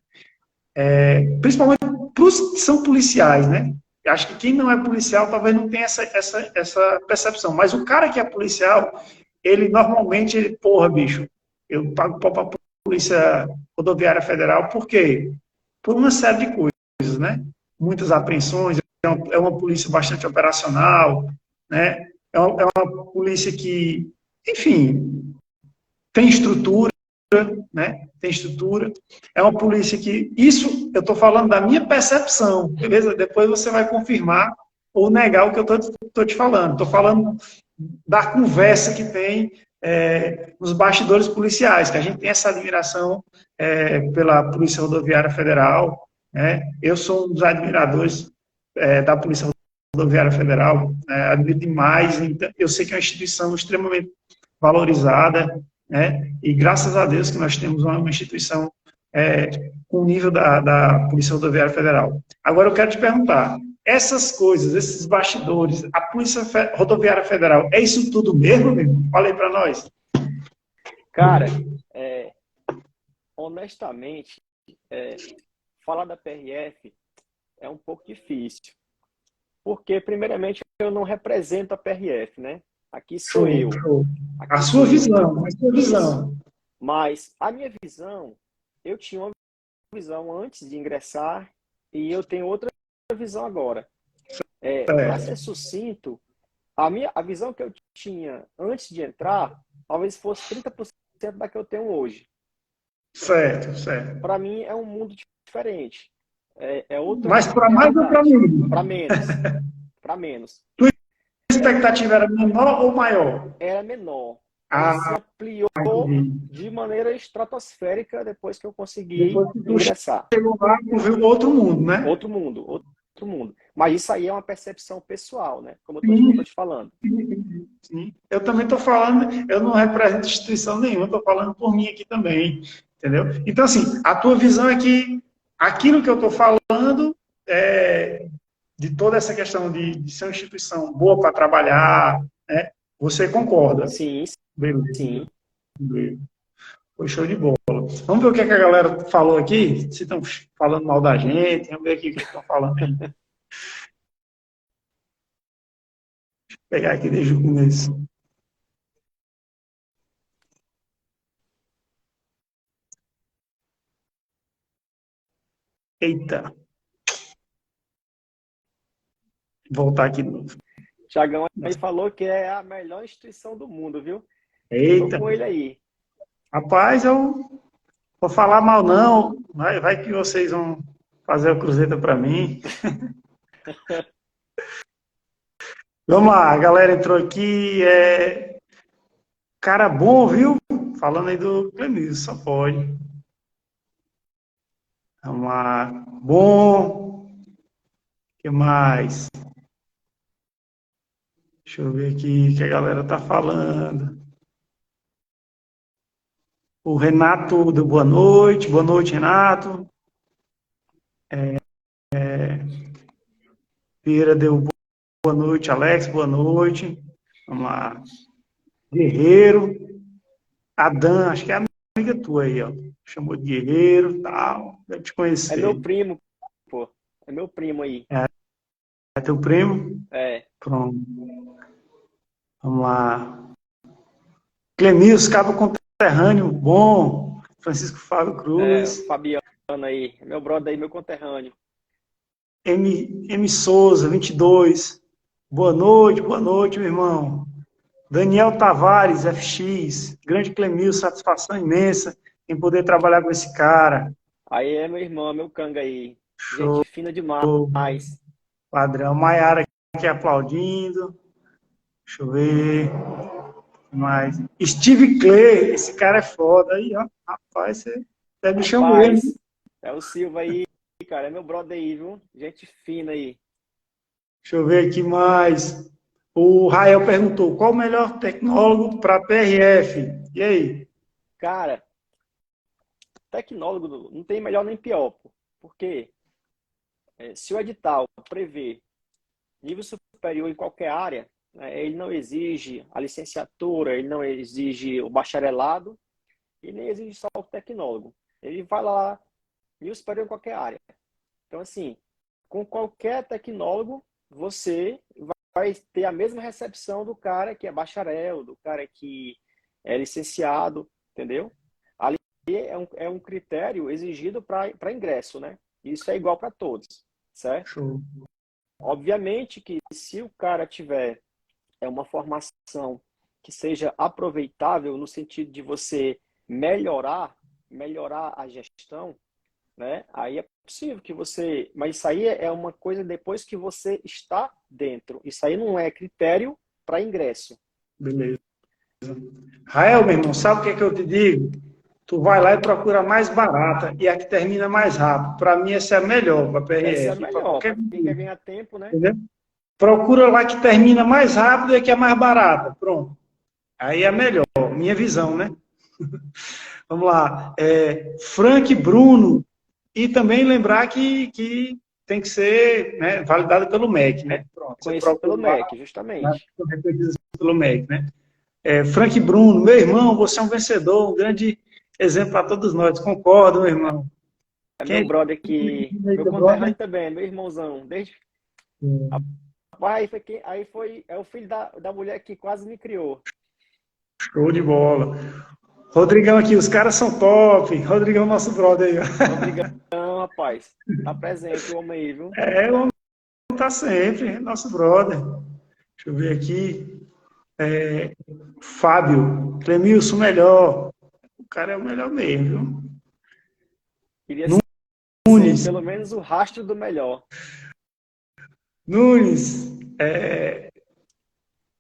Principalmente para os que são policiais, né? Eu acho que quem não é policial talvez não tenha essa percepção. Mas o cara que é policial, ele normalmente, porra, bicho, eu pago para a Polícia Rodoviária Federal, por quê? Por uma série de coisas, né? Muitas apreensões, é uma polícia bastante operacional, né? É uma polícia que, enfim, tem estrutura, né? Tem estrutura. É uma polícia que... Isso eu estou falando da minha percepção, beleza? Depois você vai confirmar ou negar o que eu estou te falando. Estou falando da conversa que tem nos bastidores policiais, que a gente tem essa admiração pela Polícia Rodoviária Federal, né? Eu sou um dos admiradores da Polícia Rodoviária Federal, admiro demais. Então, eu sei que é uma instituição extremamente valorizada, né? E graças a Deus que nós temos uma instituição com o nível da Polícia Rodoviária Federal. Agora eu quero te perguntar, essas coisas, esses bastidores, a Polícia Rodoviária Federal, é isso tudo mesmo, meu irmão? Fala aí para nós. Cara, honestamente, falar da PRF é um pouco difícil. Porque, primeiramente, eu não represento a PRF, né? Aqui sou eu. Show. Aqui A sua sou eu. visão, a sua visão. Mas a minha visão, eu tinha uma visão antes de ingressar e eu tenho outra visão agora. Para ser sucinto, a visão que eu tinha antes de entrar, talvez fosse 30% da que eu tenho hoje. Certo, certo. Para mim é um mundo diferente. Outra Mas para mais ou para menos? Para menos. Para menos. Tua expectativa era menor ou maior? Era menor. Ela se ampliou de maneira estratosférica depois que eu consegui ingressar. Chegou lá e viu outro mundo, né? Outro mundo. Mas isso aí é uma percepção pessoal, né? Como eu estou te falando. Sim. Eu também estou falando, eu não represento instituição nenhuma, estou falando por mim aqui também, entendeu? Então, assim, a tua visão é que aquilo que eu estou falando, de toda essa questão de ser uma instituição boa para trabalhar, né? Você concorda? Sim. Beleza. Sim. Beleza. Foi show de bola. Vamos ver o que a galera falou aqui, se estão falando mal da gente, vamos ver aqui o que estão falando aí. Deixa eu pegar aqui desde o começo. Eita. Voltar aqui de novo. Tiagão aí falou que é a melhor instituição do mundo, viu? Eita. Tô com ele aí. Rapaz, eu vou falar mal não. Vai que vocês vão fazer a cruzeta para mim. Vamos lá, a galera entrou aqui. Cara bom, viu? Falando aí do Clemilson, só pode. Vamos lá. Bom. O que mais? Deixa eu ver aqui o que a galera tá falando. O Renato deu boa noite. Boa noite, Renato. Pira deu boa noite, Alex. Boa noite. Vamos lá. Guerreiro. Adam, acho que é amiga tua aí, ó. Chamou de Guerreiro, tal. Deve te conhecer. É meu primo, pô. É meu primo aí. É teu primo? É. Pronto. Vamos lá. Clemilson, cabo conterrâneo, bom. Francisco Fábio Cruz. Fabiano aí. Meu brother aí, meu conterrâneo. M. Souza, 22. Boa noite, meu irmão. Daniel Tavares, FX. Grande Clemilson, satisfação imensa em poder trabalhar com esse cara. Aí é meu irmão, meu canga aí. Show. Gente fina demais. Padrão. Maiara aqui aplaudindo. Deixa eu ver. Mais. Steve Clay, esse cara é foda aí, ó. Rapaz, você deve me chamar ele. É o Silva aí, cara. É meu brother aí, viu? Gente fina aí. Deixa eu ver aqui mais. O Rael perguntou, qual o melhor tecnólogo para PRF? E aí? Cara, tecnólogo não tem melhor nem pior, pô. Porque se o edital prevê nível superior em qualquer área, ele não exige a licenciatura, ele não exige o bacharelado e nem exige só o tecnólogo. Ele vai lá, nível superior em qualquer área. Então, assim, com qualquer tecnólogo, você vai ter a mesma recepção do cara que é bacharel, do cara que é licenciado, entendeu? Ali é um critério exigido para ingresso, né? Isso é igual para todos, certo? Show. Obviamente que se o cara tiver uma formação que seja aproveitável no sentido de você melhorar a gestão, né? Aí é possível que você... Mas isso aí é uma coisa depois que você está dentro. Isso aí não é critério para ingresso. Beleza. Rael, meu irmão, sabe o que é que eu te digo? Tu vai lá e procura a mais barata e a que termina mais rápido. Para mim, essa é a melhor para PRF. Essa é a melhor, para quem quer ganhar tempo, né? Entendeu? Procura lá que termina mais rápido e que é mais barata. Pronto. Aí é a melhor. Minha visão, né? Vamos lá. Frank Bruno. E também lembrar que tem que ser, né, validada pelo MEC, né? Pronto, você Conhecido pelo procura lá, MEC, né, justamente. pelo MEC, né? Frank Bruno, meu irmão, você é um vencedor, um grande exemplo para todos nós. Concordo, meu irmão. É Quem meu é brother aqui, meu teu brother? conterrâneo também, meu irmãozão. Desde Rapaz, é o filho da mulher que quase me criou. Show de bola. Rodrigão aqui, os caras são top. Rodrigão, nosso brother aí, ó. Rodrigão, rapaz, tá presente o homem aí, viu? O homem tá sempre, nosso brother. Deixa eu ver aqui. Fábio, Clemilson, melhor. O cara é o melhor mesmo, viu? Queria ser Nunes, pelo menos o rastro do melhor. Nunes,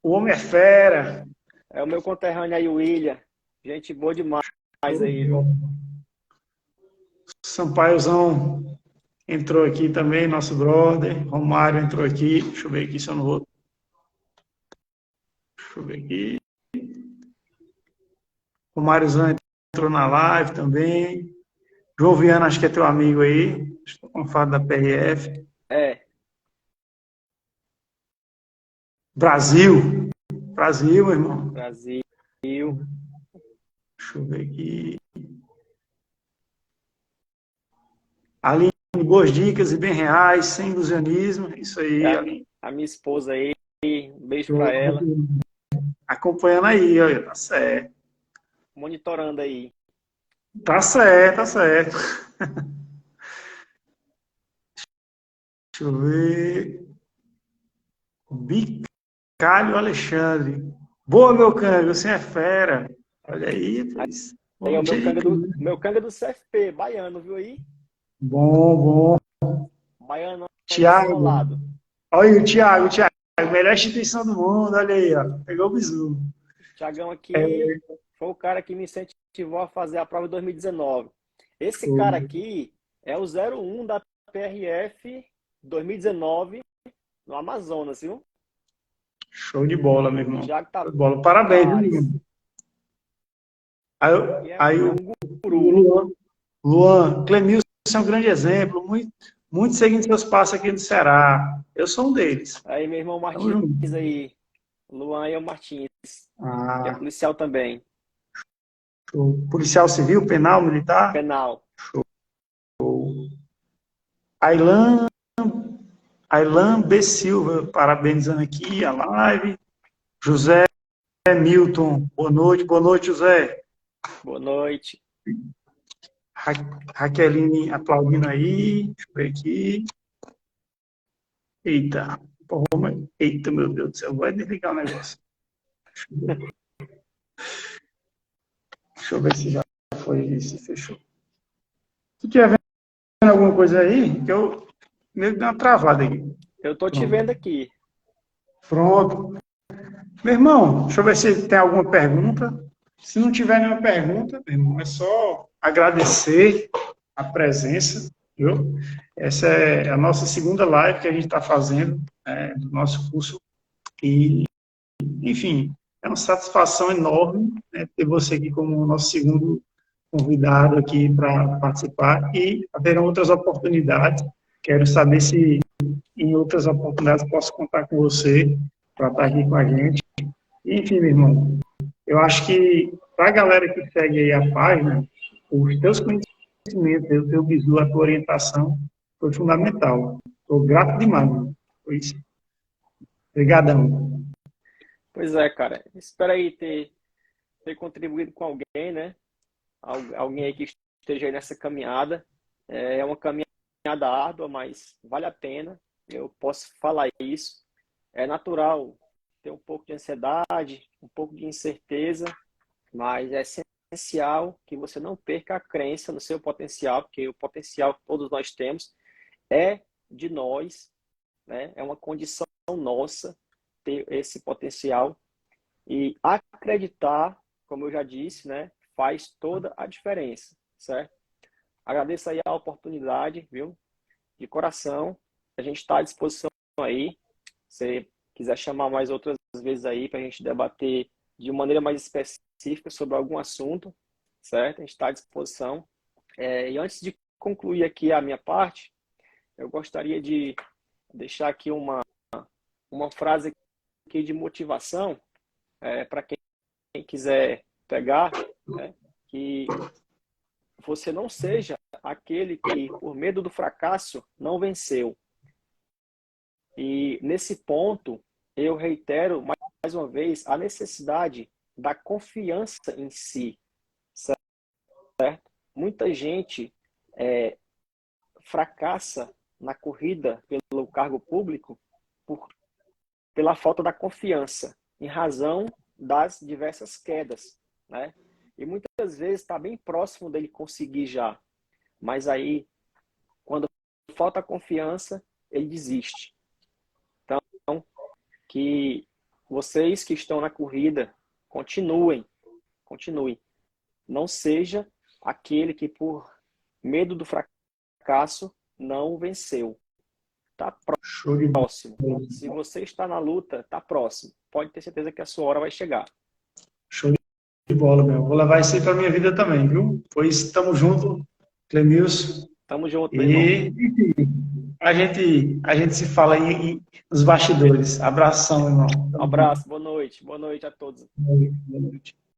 o homem é fera. É o meu conterrâneo aí, o William. Gente boa demais aí, viu? Sampaiozão entrou aqui também, nosso brother. Romário entrou aqui. Deixa eu ver aqui se eu não vou. Deixa eu ver aqui. Romáriozão entrou na live também. João Viana, acho que é teu amigo aí. Estou com fado da PRF. É, Brasil. Brasil, meu irmão. Brasil. Deixa eu ver aqui. Aline, boas dicas e bem reais, sem ilusionismo. Isso É aí, Aline. a minha esposa aí. Um beijo pra ela. Acompanhando aí, olha, tá certo. Monitorando aí. Tá certo, tá certo. Deixa eu ver. Bicalho Alexandre. Boa, meu câmbio, você é fera. Olha aí, pois. Aí é Bom o dia. meu canga do CFP, baiano, viu aí? Bom, bom. Baiano Tiago. desenrolado. Olha aí o Tiago, melhor instituição do mundo, olha aí, ó. Pegou o bizu. Tiagão É, aqui foi o cara que me incentivou a fazer a prova em 2019. Esse show, cara aqui é o 01 da PRF 2019 no Amazonas, viu? show de bola, meu irmão. Tiago Show de bola. Parabéns, viu, Tavares. menino? Aí, E aí é o um guru. Luan, Clemilson é um grande exemplo, muito seguindo seus passos aqui no Ceará. Eu sou um deles. Aí meu irmão Tamo Martins junto. aí. Luan e o Martins, que é Ah, policial também. show. Policial civil, penal, militar? Penal. Ailan, Ailan B. Silva, parabenizando aqui a live. José Milton, boa noite, José. Boa noite. Raqueline aplaudindo aí, deixa eu ver aqui. Eita, eita, meu Deus do céu, vai desligar o negócio. Deixa eu ver se já foi, se fechou. Se tiver vendo alguma coisa aí, que eu meio que dei uma travada aqui. Eu tô te Pronto. vendo aqui. Pronto. Meu irmão, deixa eu ver se tem alguma pergunta. Se não tiver nenhuma pergunta, meu irmão, é só agradecer a presença, viu? Essa é a nossa segunda live que a gente está fazendo do nosso curso. E, enfim, é uma satisfação enorme, né, ter você aqui como nosso segundo convidado aqui para participar e haverão outras oportunidades. Quero saber se em outras oportunidades posso contar com você para estar aqui com a gente. Enfim, meu irmão, eu acho que para a galera que segue aí a página, os teus conhecimentos, o teu bizu, a tua orientação foi fundamental. Estou grato demais, mano. Foi isso. Obrigadão. Pois é, cara. Espero aí ter contribuído com alguém, né? Alguém aí que esteja aí nessa caminhada. É uma caminhada árdua, mas vale a pena. Eu posso falar isso. É natural ter um pouco de ansiedade, um pouco de incerteza, mas é essencial que você não perca a crença no seu potencial, porque o potencial que todos nós temos é de nós, né? É uma condição nossa ter esse potencial e acreditar, como eu já disse, né? Faz toda a diferença, certo? Agradeço aí a oportunidade, viu? De coração. A gente está à disposição aí. Se quiser chamar mais outras vezes aí para a gente debater de maneira mais específica sobre algum assunto, certo? A gente está à disposição. E antes de concluir aqui a minha parte, eu gostaria de deixar aqui uma frase aqui de motivação para quem quiser pegar, né? Que você não seja aquele que, por medo do fracasso, não venceu. E nesse ponto, eu reitero mais uma vez a necessidade da confiança em si, certo? Muita gente fracassa na corrida pelo cargo público pela falta da confiança, em razão das diversas quedas, né? E muitas vezes está bem próximo dele conseguir já, mas aí, quando falta confiança, ele desiste. Então, que vocês que estão na corrida, continuem. Não seja aquele que, por medo do fracasso, não venceu. Está Show de próximo. bola. Se você está na luta, está próximo. Pode ter certeza que a sua hora vai chegar. Show de bola, meu. Vou levar isso aí para minha vida também, viu? Pois estamos juntos, Clemilson. Tamo junto, meu irmão. E a gente se fala aí nos bastidores. Abração, irmão. Um abraço, boa noite. Boa noite a todos. Boa noite.